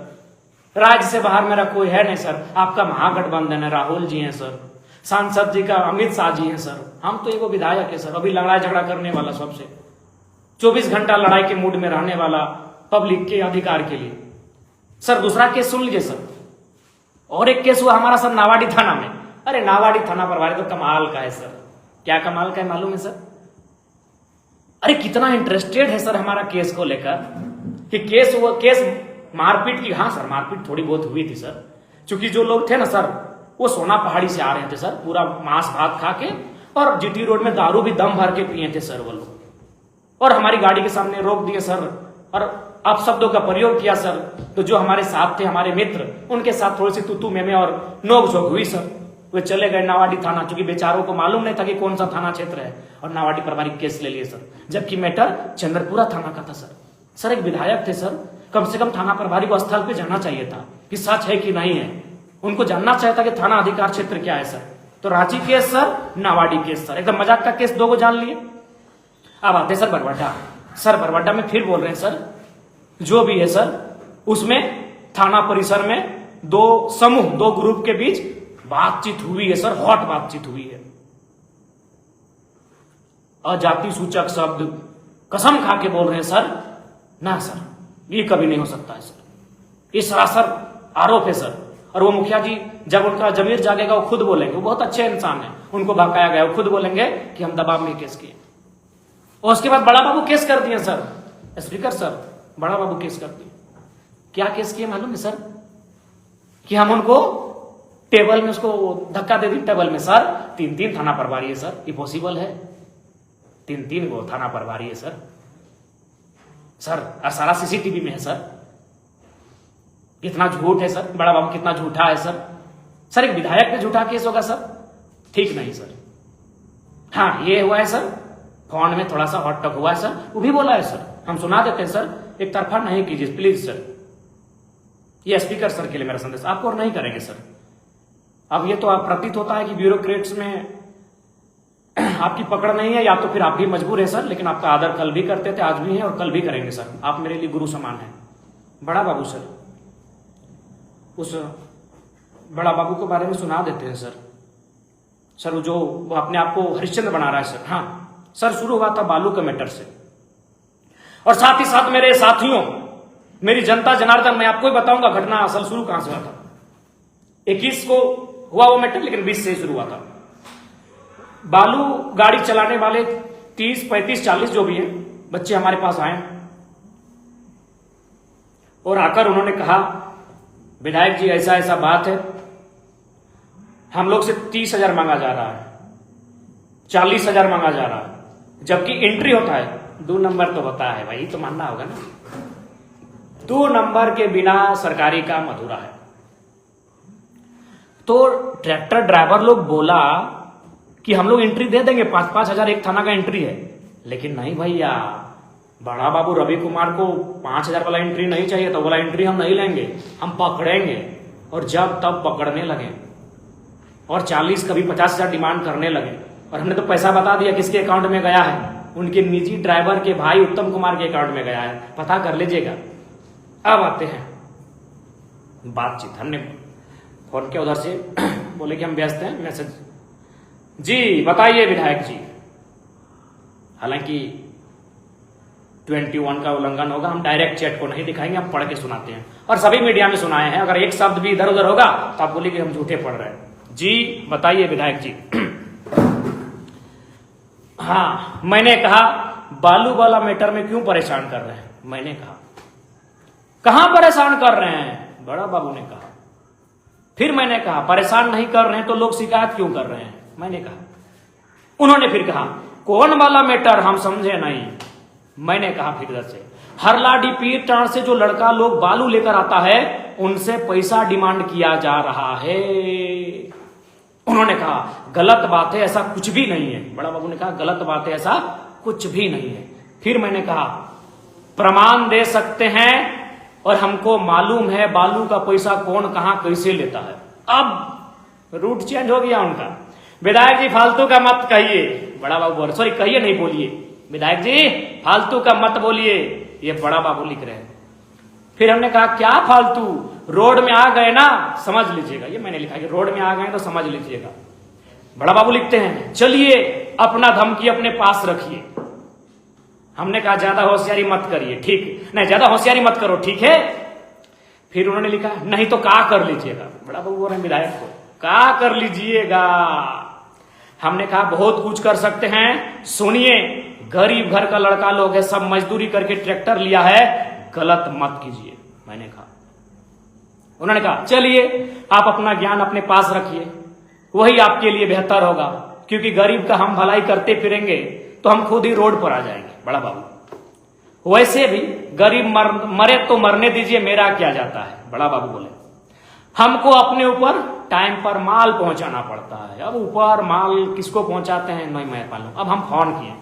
राज्य से बाहर मेरा कोई है नहीं सर। आपका महागठबंधन है, राहुल जी हैं सर, सांसद जी का अमित शाह जी हैं सर। हम तो एगो विधायक है सर, अभी लड़ाई झगड़ा करने वाला, सबसे 24 घंटा लड़ाई के मूड में रहने वाला, पब्लिक के अधिकार के लिए। सर दूसरा केस सुन लीजिए सर, और एक केस हुआ हमारा सर नावाडी थाना में। अरे नावाडी थाना प्रभारी तो कमाल का है सर। क्या कमाल का है मालूम है सर? अरे कितना इंटरेस्टेड है सर हमारा केस को लेकर कि केस मारपीट की। हाँ सर, मारपीट थोड़ी बहुत हुई थी सर, क्योंकि जो लोग थे ना सर वो सोना पहाड़ी से आ रहे थे सर, पूरा मांस भात खा के, और जीटी रोड में दारू भी दम भर के पिए थे सर वो लोग, और हमारी गाड़ी के सामने रोक दिए सर, और आप शब्दों का प्रयोग किया सर। तो जो हमारे साथ थे हमारे मित्र, उनके साथ थोड़ी सी तू में और नोक झोंक हुई सर। वे चले गए नावाडी थाना, क्योंकि बेचारों को मालूम नहीं था कि कौन सा थाना क्षेत्र है, और नावाडी प्रभारी केस ले लिए सर, जबकि मैटर चंद्रपुरा थाना का था सर। सर एक विधायक थे सर, कम से कम थाना प्रभारी को स्थल पे जाना चाहिए था कि सच है कि नहीं है, उनको जानना चाहिए था कि थाना अधिकार क्षेत्र क्या है सर। तो Ranchi case sir, Nawadih case sir, एकदम मजाक का केस दो को जान लिए। अब आते सर बरवाडा। सर बरवाडा में फिर बोल रहे हैं सर, जो भी है सर उसमें थाना परिसर में दो ग्रुप के बीच बातचीत हुई है सर, हॉट बातचीत हुई है। अजाति सूचक शब्द कसम खा के बोल रहे हैं सर, ना सर ये कभी नहीं हो सकता है सर, ये सरासर आरोप है सर। और वो मुखिया जी जब उनका जमीर जागेगा वो खुद बोलेंगे, वो बहुत अच्छे इंसान है, उनको भड़काया गया, वो खुद बोलेंगे कि हम दबाव में केस किए। और उसके बाद बड़ा बाबू केस कर दिए सर, स्पीकर सर बड़ा बाबू केस कर दिए। क्या केस किए मालूम है सर? कि हम उनको टेबल में उसको धक्का दे दी टेबल में सर। 3 थाना प्रभारी है सर, ये पॉसिबल है? 3 वो थाना प्रभारी है सर, और सारा सीसीटीवी में है सर। कितना झूठ है सर, बड़ा बाबू कितना झूठा है सर। सर एक विधायक पे झूठा केस होगा सर? ठीक नहीं सर। हाँ ये हुआ है सर, फोन में थोड़ा सा हॉट टॉक हुआ है सर, वो भी बोला है सर, हम सुना देते हैं सर, एक तरफा नहीं कीजिए प्लीज सर। ये स्पीकर सर के लिए मेरा संदेश, आपको और नहीं करेंगे सर। अब ये तो आप प्रतीत होता है कि ब्यूरोक्रेट्स में आपकी पकड़ नहीं है, या तो फिर आप भी मजबूर है सर, लेकिन आपका आदर कल भी करते थे, आज भी हैं और कल भी करेंगे सर। आप मेरे लिए गुरु समान हैं। बड़ा बाबू सर, उस बड़ा बाबू के बारे में सुना देते हैं सर। सर वो अपने आप को हरिश्चंद्र बना रहा है सर। हाँ सर, शुरू हुआ था बालू के मैटर से, और साथ ही साथ मेरे साथियों, मेरी जनता जनार्दन, मैं आपको ही बताऊंगा घटना असल शुरू कहां से हुआ था। 21 को हुआ वो मैटर, लेकिन 20 से शुरू हुआ था। बालू गाड़ी चलाने वाले 30, 35, 40 जो भी है बच्चे हमारे पास आए, और आकर उन्होंने कहा विधायक जी ऐसा ऐसा बात है, हम लोग से 30,000 मांगा जा रहा है, 40,000 मांगा जा रहा है, जबकि एंट्री होता है 2 नंबर तो होता है भाई, तो मानना होगा ना। 2 नंबर के बिना सरकारी काम अधूरा है। तो ट्रैक्टर ड्राइवर लोग बोला कि हम लोग एंट्री दे देंगे, 5-5 हजार एक थाना का एंट्री है, लेकिन नहीं भैया, बड़ा बाबू रवि कुमार को 5,000 वाला एंट्री नहीं चाहिए, तो बोला एंट्री हम नहीं लेंगे, हम पकड़ेंगे। और जब तब पकड़ने लगे, और 40 कभी 50,000 डिमांड करने लगे, और हमने तो पैसा बता दिया किसके अकाउंट में गया है, उनके निजी ड्राइवर के भाई उत्तम कुमार के अकाउंट में गया है, पता कर लीजिएगा। अब आते हैं बातचीत, हमने फोन किया उधर से, बोले कि हम व्यस्त हैं, मैसेज जी बताइए विधायक जी। हालांकि 21 का उल्लंघन होगा, हम डायरेक्ट चैट को नहीं दिखाएंगे, हम पढ़ के सुनाते हैं, और सभी मीडिया में सुनाए हैं। अगर एक शब्द भी इधर उधर होगा तो आप बोलिए कि हम झूठे पढ़ रहे हैं। जी बताइए विधायक जी। हाँ, मैंने कहा बालू वाला मैटर में क्यों परेशान कर रहे हैं? मैंने कहा कहां परेशान कर रहे हैं? बड़ा बाबू ने कहा। फिर मैंने कहा परेशान नहीं कर रहे हैं तो लोग शिकायत क्यों कर रहे हैं? मैंने कहा उन्होंने फिर कहा कौन वाला मैटर, हम समझे नहीं। मैंने कहा फिर इधर से हरलाडी पीर टाण से जो लड़का लोग बालू लेकर आता है उनसे पैसा डिमांड किया जा रहा है। उन्होंने कहा गलत बात है, ऐसा कुछ भी नहीं है। बड़ा बाबू ने कहा गलत बात है, ऐसा कुछ भी नहीं है। फिर मैंने कहा प्रमाण दे सकते हैं और हमको मालूम है बालू का पैसा कौन कहां कैसे लेता है। अब रूट चेंज हो गया उनका। विधायक जी फालतू का मत कहिए, बड़ा बाबू बोल, सॉरी कहिए नहीं बोलिए, विधायक जी फालतू का मत बोलिए, ये बड़ा बाबू लिख रहे हैं। फिर हमने कहा क्या फालतू, रोड में आ गए ना समझ लीजिएगा, ये मैंने लिखा कि रोड में आ गए तो समझ लीजिएगा। बड़ा बाबू लिखते हैं चलिए अपना धमकी अपने पास रखिए। हमने कहा ज्यादा होशियारी मत करिए, ठीक नहीं, ज्यादा होशियारी मत करो, ठीक है। फिर उन्होंने लिखा नहीं तो का कर लीजिएगा। बड़ा बाबू बोल रहे हैं विधायक को का कर लीजिएगा। हमने कहा बहुत कुछ कर सकते हैं, सुनिए गरीब घर का लड़का लोग है, सब मजदूरी करके ट्रैक्टर लिया है, गलत मत कीजिए। मैंने कहा, उन्होंने कहा चलिए आप अपना ज्ञान अपने पास रखिए, वही आपके लिए बेहतर होगा, क्योंकि गरीब का हम भलाई करते फिरेंगे तो हम खुद ही रोड पर आ जाएंगे। बड़ा बाबू वैसे भी गरीब मरे तो मरने दीजिए, मेरा क्या जाता है। बड़ा बाबू बोले हमको अपने ऊपर टाइम पर माल पहुंचाना पड़ता है। अब ऊपर माल किसको पहुंचाते हैं नहीं मैं मालूम। अब हम फोन किए,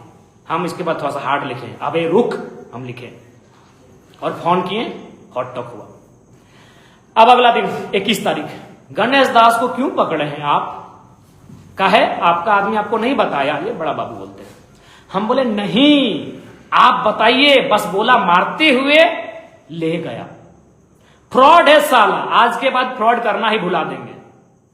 हम इसके बाद थोड़ा सा हार्ड लिखे, अबे रुक हम लिखे और फोन किए, हॉट टॉक हुआ। अब अगला दिन 21 तारीख, गणेश दास को क्यों पकड़े हैं आप, कहे आपका आदमी आपको नहीं बताया। ये बड़ा बाबू बोलते हैं। हम बोले नहीं आप बताइए, बस बोला मारते हुए ले गया। फ्रॉड है साला, आज के बाद फ्रॉड करना ही भुला देंगे।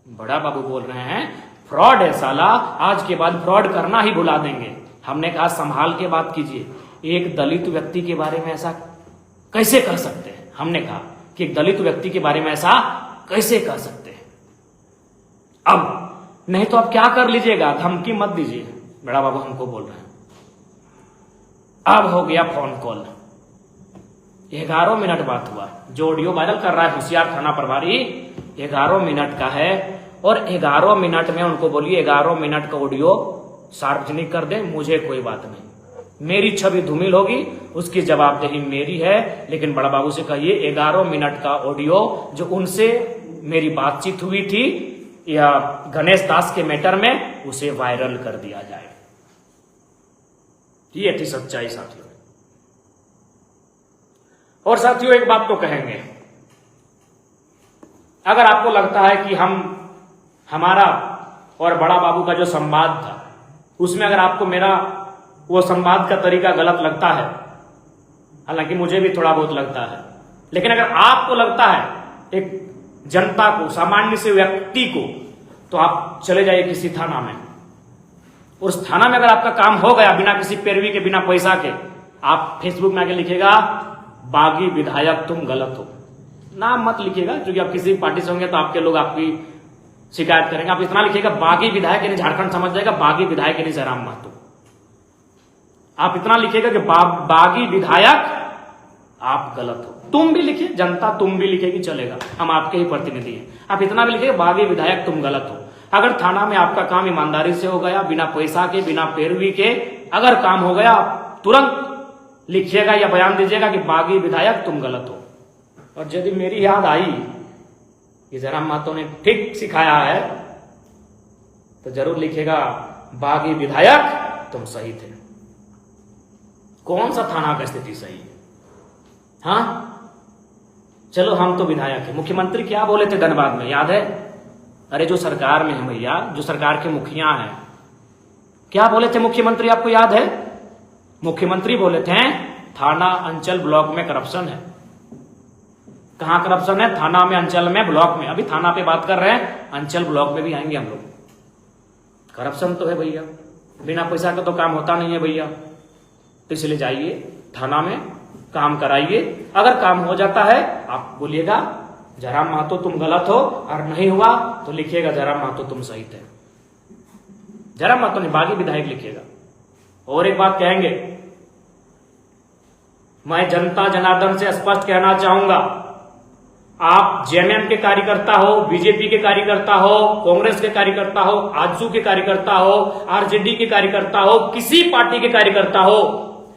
बड़ा बाबू बोल रहे हैं फ्रॉड है साला, आज के बाद फ्रॉड करना ही भुला देंगे। हमने कहा संभाल के बात कीजिए, एक दलित व्यक्ति के बारे में ऐसा कैसे कर सकते हैं। हमने कहा कि एक दलित व्यक्ति के बारे में ऐसा कैसे कर सकते हैं। अब नहीं तो आप क्या कर लीजिएगा, धमकी मत दीजिए। बड़ा बाबू हमको बोल रहे हैं। अब हो गया फोन कॉल, 11 मिनट बात हुआ। जो ऑडियो वायरल कर रहा है होशियार थाना प्रभारी 11 मिनट का है, और 11 मिनट में उनको बोलिए 11 मिनट का ऑडियो सार्वजनिक कर दे, मुझे कोई बात नहीं, मेरी छवि धूमिल होगी, उसकी जवाबदेही मेरी है। लेकिन बड़ा बाबू से कहिए 11 मिनट का ऑडियो जो उनसे मेरी बातचीत हुई थी या गणेश दास के मैटर में, उसे वायरल कर दिया जाए। ये थी सच्चाई साथियों। और साथियों एक बात तो कहेंगे, अगर आपको लगता है कि हमारा और बड़ा बाबू का जो संवाद था उसमें अगर आपको मेरा वो संवाद का तरीका गलत लगता है, हालांकि मुझे भी थोड़ा बहुत लगता है, लेकिन अगर आपको लगता है एक जनता को, सामान्य से व्यक्ति को, तो आप चले जाइए किसी थाना में। उस थाना में अगर आपका काम हो गया बिना किसी पैरवी के, बिना पैसा के, आप फेसबुक में आके लिखिएगा बागी विधायक तुम गलत हो। नाम मत लिखिएगा, क्योंकि आप किसी पार्टी से होंगे तो आपके लोग आपकी शिकायत करेंगे। आप इतना लिखिएगा बागी विधायक, यानी झारखंड समझ जाएगा बागी विधायक यानी जयराम महतो। आप इतना लिखिएगा कि बागी विधायक आप गलत हो। तुम भी लिखिए, जनता तुम भी लिखेगी चलेगा, हम आपके ही प्रतिनिधि हैं। आप इतना भी लिखिएगा बागी विधायक तुम गलत हो। अगर थाना में आपका काम ईमानदारी से हो गया, बिना पैसा के, बिना पैरवी के अगर काम हो गया, तुरंत लिखिएगा या बयान दीजिएगा कि बागी विधायक तुम गलत हो। और यदि मेरी याद आई कि जयराम महतो ने ठीक सिखाया है, तो जरूर लिखिएगा बागी विधायक तुम सही थे। कौन सा थाना का स्थिति सही है? हाँ चलो हम तो विधायक है। मुख्यमंत्री क्या बोले थे धनबाद में, याद है? अरे जो सरकार में है भैया, जो सरकार के मुखिया हैं, क्या बोले थे मुख्यमंत्री, आपको याद है? मुख्यमंत्री बोले थे थाना अंचल ब्लॉक में करप्शन है। कहां करप्शन है? थाना में, अंचल में, ब्लॉक में। अभी थाना पे बात कर रहे हैं, अंचल ब्लॉक में भी आएंगे हम लोग। करप्शन तो है भैया, बिना पैसा का तो काम होता नहीं है भैया। तो इसलिए जाइए थाना में काम कराइए, अगर काम हो जाता है आप बोलिएगा जयराम महतो तुम गलत हो, और नहीं हुआ तो लिखिएगा जयराम महतो तुम सही थे। जयराम महतो ने बागी विधायक लिखिएगा। और एक बात कहेंगे, मैं जनता जनार्दन से स्पष्ट कहना चाहूंगा, आप जेएमएम के कार्यकर्ता हो, बीजेपी के कार्यकर्ता हो, कांग्रेस के कार्यकर्ता हो, आजसू के कार्यकर्ता हो, आरजेडी के कार्यकर्ता हो, किसी पार्टी के कार्यकर्ता हो,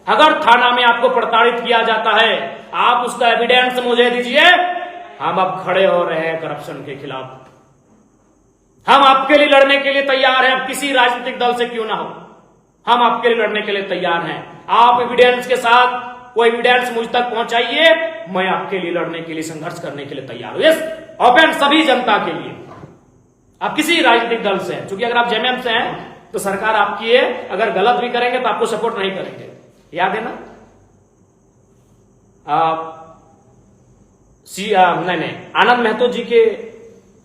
अगर थाना में आपको प्रताड़ित किया जाता है, आप उसका एविडेंस मुझे दीजिए। हम अब खड़े हो रहे हैं करप्शन के खिलाफ। हम आपके लिए लड़ने के लिए तैयार हैं, अब किसी राजनीतिक दल से क्यों ना हो, हम आपके लिए लड़ने के लिए तैयार हैं। आप एविडेंस के साथ वो एविडेंस मुझ तक पहुंचाइए, मैं आपके लिए लड़ने के लिए, संघर्ष करने के लिए तैयार हूं। यस, ओपन सभी जनता के लिए। आप किसी राजनीतिक दल से हैं, क्योंकि अगर आप जेएमएम से हैं तो सरकार आपकी है, अगर गलत भी करेंगे तो आपको सपोर्ट नहीं करेंगे, याद है ना। नहीं, आनंद महतो जी के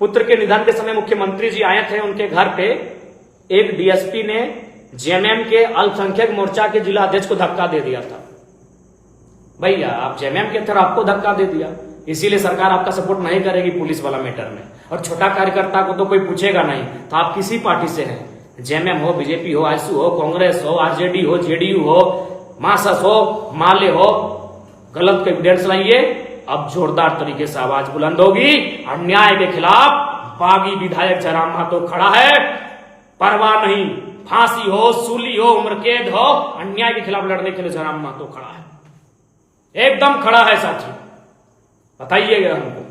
पुत्र के निधन के समय मुख्यमंत्री जी आए थे उनके घर पे, एक डीएसपी ने जेएमएम के अल्पसंख्यक मोर्चा के जिला अध्यक्ष को धक्का दे दिया था। भैया आप जेएमएम के थे, आपको धक्का दे दिया, इसीलिए सरकार आपका सपोर्ट नहीं करेगी पुलिस वाला मैटर में। और छोटा कार्यकर्ता को तो कोई पूछेगा नहीं, तो आप किसी पार्टी से हैं, जेएमएम हो, बीजेपी हो, आजसू हो, कांग्रेस हो, आरजेडी हो, जेडीयू हो, मार्क्सवादी हो, माले हो, गलत का एविडेंस लाइए। अब जोरदार तरीके से आवाज बुलंद होगी, अन्याय के खिलाफ बागी विधायक जयराम महतो खड़ा है, परवाह नहीं, फांसी हो, सूली हो, उम्र कैद हो, अन्याय के खिलाफ लड़ने के लिए जयराम महतो खड़ा है, एकदम खड़ा है साथी, बताइएगा हमको।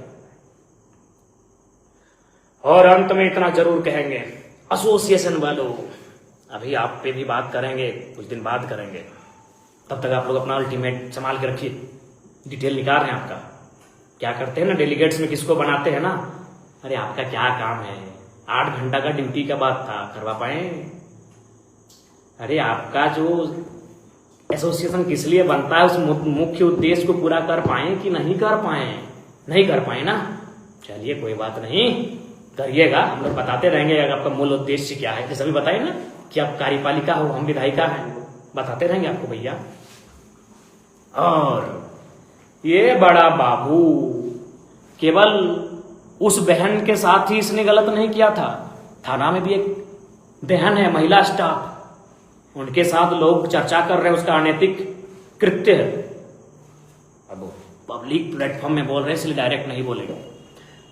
और अंत में इतना जरूर कहेंगे, एसोसिएशन वालों, अभी आप पे भी बात करेंगे, कुछ दिन बाद करेंगे, तब तक आप लोग अपना अल्टीमेट संभाल के रखिए। डिटेल निकाल रहे हैं आपका, क्या करते हैं ना डेलीगेट्स में, किसको बनाते हैं ना, अरे आपका क्या काम है, 8 घंटा का ड्यूटी का बात था, करवा पाए? अरे आपका जो एसोसिएशन किस लिए बनता है, उस मुख्य उद्देश्य को पूरा कर पाए कि नहीं कर पाए? नहीं कर पाए ना, चलिए कोई बात नहीं, करिएगा, हम लोग बताते रहेंगे अगर आपका मूल उद्देश्य क्या है। जैसे अभी बताइए ना कि आप कार्यपालिका हो, हम विधायिका हैं, बताते रहेंगे आपको भैया। और ये बड़ा बाबू केवल उस बहन के साथ ही इसने गलत नहीं किया था, थाना में भी एक बहन है, महिला स्टाफ, उनके साथ लोग चर्चा कर रहे हैं, उसका अनैतिक कृत्य है। अब पब्लिक प्लेटफॉर्म में बोल रहे हैं, इसलिए डायरेक्ट नहीं बोलेगा।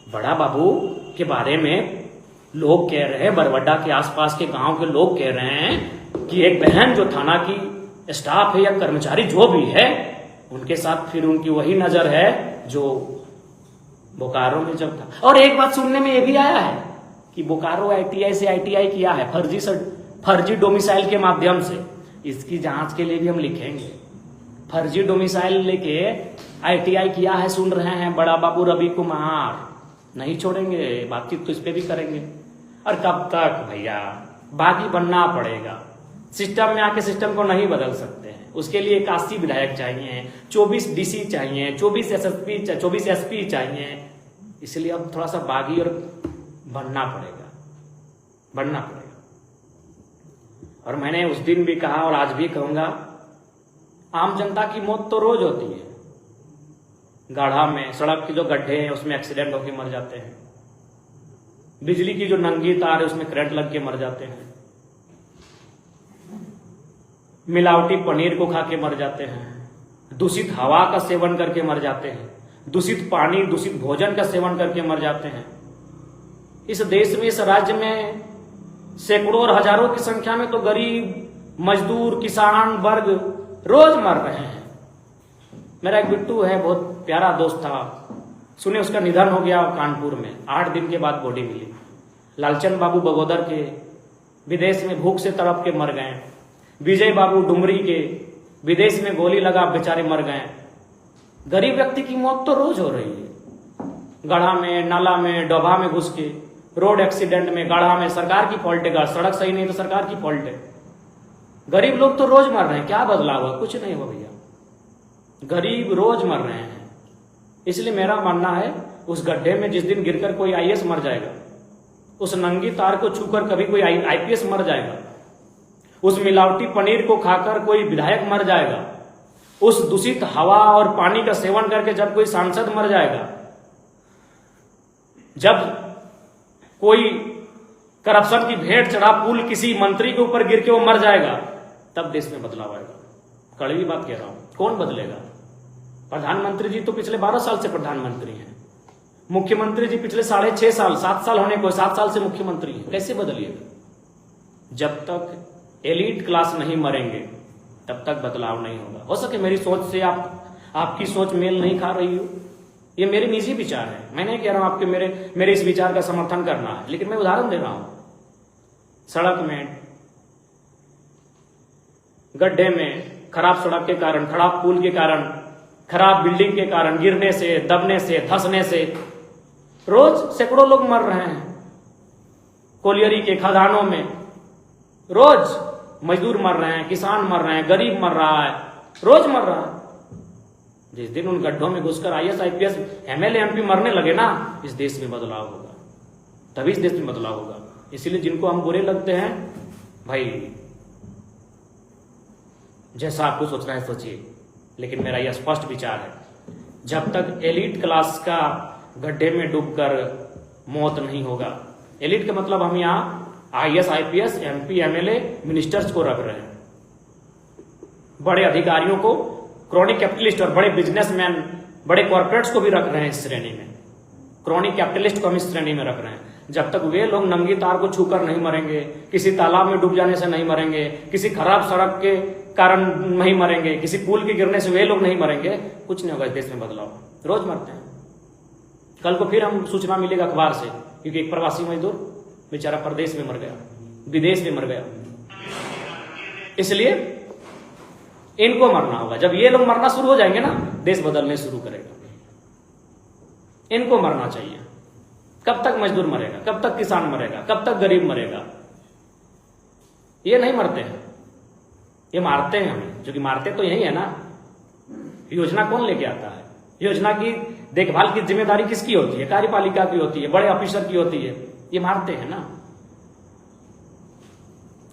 बड़ा बाबू के बारे में लोग कह रहे हैं, बरवड्डा के आसपास के गांव के लोग कह रहे हैं कि एक बहन जो थाना की स्टाफ है या कर्मचारी जो भी है, उनके साथ फिर उनकी वही नजर है जो बोकारो में जब था। और एक बात सुनने में ये भी आया है कि बोकारो आईटीआई से आईटीआई किया है, फर्जी डोमिसाइल के माध्यम से। इसकी जांच के लिए भी हम लिखेंगे, फर्जी डोमिसाइल लेके आईटीआई किया है, सुन रहे हैं बड़ा बाबू रवि कुमार, नहीं छोड़ेंगे, बातचीत तो इस पे भी करेंगे। और कब तक भैया, बागी बनना पड़ेगा, सिस्टम में आके सिस्टम को नहीं बदल सकते हैं, उसके लिए 81 विधायक चाहिए, 24 डीसी चाहिए, 24 एसएसपी, 24 एसपी चाहिए, इसलिए अब थोड़ा सा बागी और बनना पड़ेगा। और मैंने उस दिन भी कहा और आज भी कहूंगा, आम जनता की मौत तो रोज होती है, गाढ़ा में सड़क के जो गड्ढे हैं उसमें एक्सीडेंट होकर मर जाते हैं, बिजली की जो नंगी तार है उसमें करंट लग के मर जाते हैं, मिलावटी पनीर को खा के मर जाते हैं, दूषित हवा का सेवन करके मर जाते हैं, दूषित पानी, दूषित भोजन का सेवन करके मर जाते हैं। इस देश में, इस राज्य में सैकड़ों और हजारों की संख्या में तो गरीब, मजदूर, किसान वर्ग रोज मर रहे हैं। मेरा एक बिट्टू है, बहुत प्यारा दोस्त था, सुने उसका निधन हो गया कानपुर में, 8 दिन के बाद बॉडी मिली। लालचंद बाबू बगोदर के विदेश में भूख से तड़प के मर गए, विजय बाबू डुमरी के विदेश में गोली लगा बेचारे मर गए। गरीब व्यक्ति की मौत तो रोज हो रही है, गढ़ा में, नाला में, डोभा में घुस के, रोड एक्सीडेंट में, गाढ़ा में, सरकार की फॉल्ट है, सड़क सही नहीं तो सरकार की फॉल्ट है। गरीब लोग तो रोज मर रहे हैं, क्या बदलाव हुआ? कुछ नहीं हुआ भैया, गरीब रोज मर रहे हैं। इसलिए मेरा मानना है, उस गड्ढे में जिस दिन गिरकर कोई आईएएस मर जाएगा, उस नंगी तार को छूकर कभी कोई आईपीएस मर जाएगा, उस मिलावटी पनीर को खाकर कोई विधायक मर जाएगा, उस दूषित हवा और पानी का सेवन करके जब कोई सांसद मर जाएगा, जब कोई करप्शन की भेंट चढ़ा पुल किसी मंत्री के ऊपर गिर के वो मर जाएगा, तब देश में बदलाव आएगा। कड़वी बात कह रहा हूं, कौन बदलेगा? प्रधानमंत्री जी तो पिछले 12 साल से प्रधानमंत्री हैं, मुख्यमंत्री जी पिछले 6.5 साल 7 साल होने को 7 साल से मुख्यमंत्री हैं, कैसे बदलिएगा? जब तक एलीट क्लास नहीं मरेंगे तब तक बदलाव नहीं होगा। हो सके मेरी सोच से आपकी सोच मेल नहीं खा रही हो, ये मेरे निजी विचार है, मैं नहीं कह रहा हूं आपके मेरे इस विचार का समर्थन करना है, लेकिन मैं उदाहरण दे रहा हूं। सड़क में गड्ढे में, खराब सड़क के कारण, खराब पुल के कारण, खराब बिल्डिंग के कारण गिरने से, दबने से, धंसने से रोज सैकड़ों लोग मर रहे हैं। कोलियरी के खदानों में रोज मजदूर मर रहे हैं, किसान मर रहे हैं, गरीब मर रहा है, रोज मर रहा है। जिस दिन उन गड्ढों में घुसकर IAS IPS MLA MP मरने लगे ना, इस देश में बदलाव होगा, तभी इस देश में बदलाव होगा। इसीलिए जिनको हम बुरे लगते हैं, भाई जैसा आपको सोचना है सोचिए, लेकिन मेरा यह स्पष्ट विचार है, जब तक एलीट क्लास का गड्ढे में डूबकर मौत नहीं होगा। एलीट का मतलब हम यहाँ IAS IPS MP MLA ministers को रख रहे हैं, बड़े अधिकारियों को, क्रॉनिक कैपिटलिस्ट और बड़े बिजनेसमैन, बड़े कॉर्पोरेट्स को भी रख रहे हैं इस श्रेणी में। क्रॉनिक कैपिटलिस्ट को हम इस श्रेणी में रख रहे हैं। जब तक वे लोग नंगी तार को छूकर नहीं मरेंगे, किसी तालाब में डूब जाने से नहीं मरेंगे, किसी खराब सड़क के कारण नहीं मरेंगे, किसी पुल के गिरने से वे लोग नहीं मरेंगे, कुछ नहीं होगा इस देश में बदलाव। रोज मरते हैं। कल को फिर हम सूचना मिलेगा अखबार से, क्योंकि एक प्रवासी मजदूर बेचारा प्रदेश में मर गया, विदेश में मर गया। इसलिए इनको मरना होगा। जब ये लोग मरना शुरू हो जाएंगे ना, देश बदलने शुरू करेगा। इनको मरना चाहिए। कब तक मजदूर मरेगा? कब तक किसान मरेगा? कब तक गरीब मरेगा? ये नहीं मरते हैं, ये मारते हैं हमें, जो कि मारते तो यही है ना। योजना कौन लेके आता है? योजना की देखभाल की जिम्मेदारी किसकी होती है? कार्यपालिका की होती है, बड़े ऑफिसर की होती है। ये मारते हैं ना।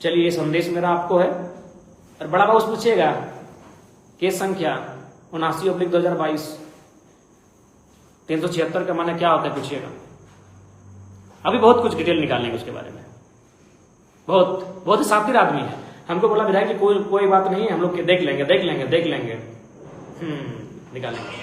चलिए, ये संदेश मेरा आपको है। और बड़ा बाबू पूछिएगा केस संख्या 79/2022 376 का माने क्या होता है, पूछिएगा। अभी बहुत कुछ डिटेल निकालेंगे उसके बारे में। बहुत ही शातिर आदमी है। हमको बोला विधायक जी कोई बात नहीं है, हम लोग देख लेंगे निकालेंगे।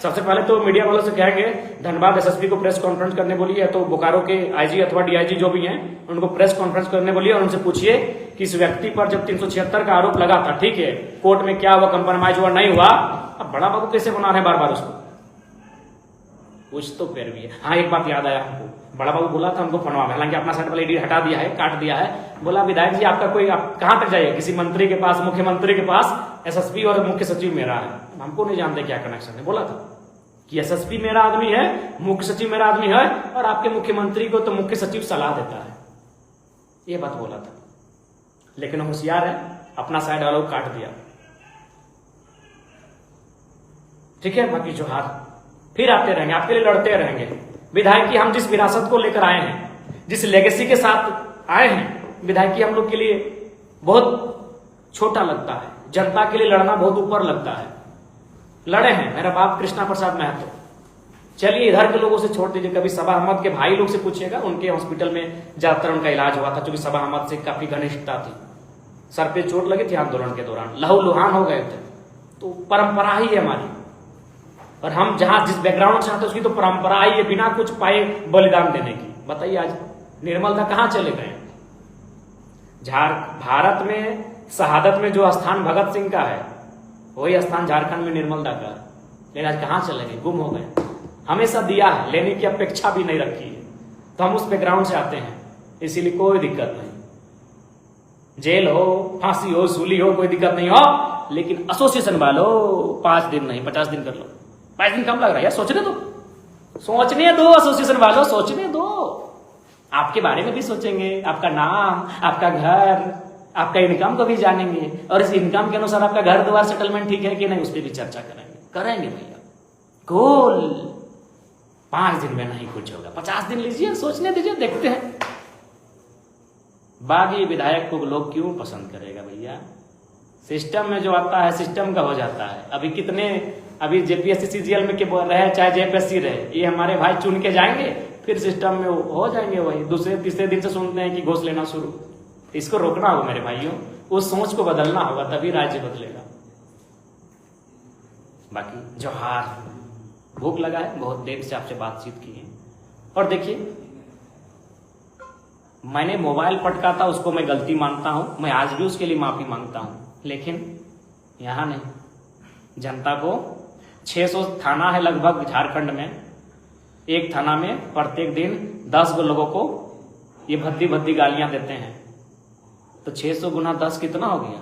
सबसे पहले तो मीडिया वालों से कहेंगे धनबाद SSP को प्रेस कॉन्फ्रेंस करने बोलिए, तो बोकारो के IG अथवा DIG जो भी हैं उनको प्रेस कॉन्फ्रेंस करने बोलिए और उनसे पूछिए कि इस व्यक्ति पर जब 376 का आरोप लगा था, ठीक है, कोर्ट में क्या हुआ, कंप्रोमाइज हुआ, नहीं हुआ, अब बड़ा बाबू कैसे बना रहे बार बार उसको? कुछ तो पैर भी है। हाँ, एक बात याद आया हमको, बड़ा बाबू बोला था हमको फनवा में, हालांकि अपना साइड वाला एडिट हटा दिया है, काट दिया है। बोला विधायक जी आपका कोई, आप कहां तक जाइए? किसी मंत्री के पास, मुख्यमंत्री के पास, SSP और मुख्य सचिव मेरा है। हमको नहीं जानते क्या कनेक्शन है। बोला था कि SSP मेरा आदमी है, मुख्य सचिव मेरा आदमी है, और आपके मुख्यमंत्री को तो मुख्य सचिव सलाह देता है। ये बात बोला था, लेकिन होशियार है, अपना साइड वालों को काट दिया। ठीक है, बाकी जोहार फिर आते रहेंगे, आपके लिए लड़ते रहेंगे। विधायक की हम जिस विरासत को लेकर आए हैं, जिस लेगेसी के साथ आए हैं, विधायक की हम लोग के लिए बहुत छोटा लगता है। जनता के लिए लड़ना बहुत ऊपर लगता है। लड़े हैं मेरा बाप कृष्णा प्रसाद महतो। चलिए, इधर के लोगों से छोड़ दीजिए, कभी सबा अहमद के भाई लोग से पूछिएगा, उनके हॉस्पिटल में ज्यादातर उनका इलाज हुआ था, क्योंकि सबा अहमद से काफी घनिष्ठता थी। सर पे चोट लगी थी आंदोलन के दौरान, लहूलुहान हो गए थे। तो परंपरा ही है हमारी, और हम जहां जिस बैकग्राउंड से आते उसकी तो परंपरा ही है, बिना कुछ पाए बलिदान देने की। बताइए आज निर्मल दा कहां चले गए? भारत में शहादत में जो स्थान भगत सिंह का है, वही स्थान झारखंड में निर्मल दा का, लेकिन आज कहां चले गए? गुम हो गए। हमेशा दिया है, लेने की अपेक्षा भी नहीं रखी है। तो हम उस बैकग्राउंड से आते हैं, इसीलिए कोई दिक्कत नहीं। जेल हो, फांसी हो, सूली हो, कोई दिक्कत नहीं हो, लेकिन एसोसिएशन वालों 5 दिन नहीं 50 दिन कर लो। 5 दिन कम लग रहा है यार, सोचने दो एसोसिएशन वालों, सोचने दो। आपके बारे में भी सोचेंगे, आपका नाम, आपका घर, आपका इनकम को भी जानेंगे, और इस इनकम के अनुसार आपका घर द्वार सेटलमेंट ठीक है कि नहीं, उस पर भी चर्चा करेंगे भैया। गोल 5 दिन में नहीं कुछ होगा, 50 दिन लीजिए, सोचने दीजिए, देखते हैं। बागी विधायक को लोग क्यों पसंद करेगा भैया? सिस्टम में जो आता है सिस्टम का हो जाता है। अभी JPSC CGL में के रहे चाहे JPSC रहे, ये हमारे भाई चुन के जाएंगे, फिर सिस्टम में हो जाएंगे वही। दूसरे तीसरे दिन से सुनते हैं कि घूस लेना शुरू। इसको रोकना होगा मेरे भाइयों, उस सोच को बदलना होगा, तभी राज्य बदलेगा। बाकी जोहार। भूख लगा है, बहुत देर से आपसे बातचीत की है। और देखिए, मैंने मोबाइल पटका था, उसको मैं गलती मानता हूं, मैं आज भी उसके लिए माफी मांगता हूं, लेकिन यहां नहीं। जनता को 600 थाना है लगभग झारखंड में, एक थाना में प्रत्येक दिन 10 लोगों को ये भद्दी भद्दी गालियां देते हैं, तो 600 गुना 10 कितना हो गया?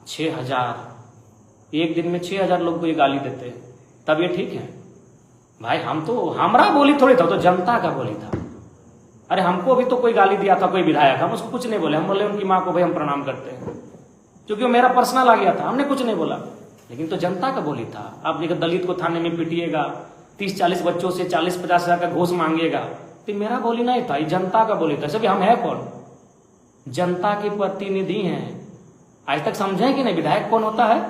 6000। एक दिन में 6000 लोग को ये गाली देते हैं, तब ये ठीक है? भाई हम तो, हमारा बोली थोड़ी था, तो जनता का बोली था। अरे हमको भी तो कोई गाली दिया था कोई विधायक, हम उसको कुछ नहीं बोले, हम बोले उनकी माँ को भाई हम प्रणाम करते हैं, क्योंकि वो मेरा पर्सनल आ गया था, हमने कुछ नहीं बोला। लेकिन तो जनता का बोली था। आप एक दलित को थाने में पिटिएगा, 30-40 बच्चों से 40-50 हजार का घूस मांगिएगा, तो मेरा बोली नहीं था, ये जनता का बोली था। सभी हम है कौन? जनता के प्रतिनिधि हैं। आज तक समझे कि नहीं विधायक कौन होता है?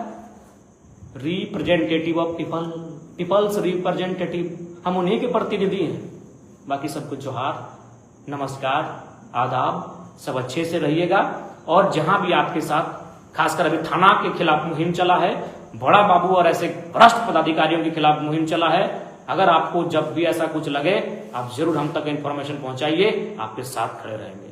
Representative of people, peoples representative, हम उन्हीं के प्रतिनिधि हैं। बाकी सबको जोहार, नमस्कार, आदाब, सब अच्छे से रहिएगा। और जहां भी आपके साथ, खासकर अभी थाना के खिलाफ मुहिम चला है, बड़ा बाबू और ऐसे भ्रष्ट पदाधिकारियों के खिलाफ मुहिम चला है, अगर आपको जब भी ऐसा कुछ लगे, आप जरूर हम तक इंफॉर्मेशन पहुंचाइए, आपके साथ खड़े रहेंगे।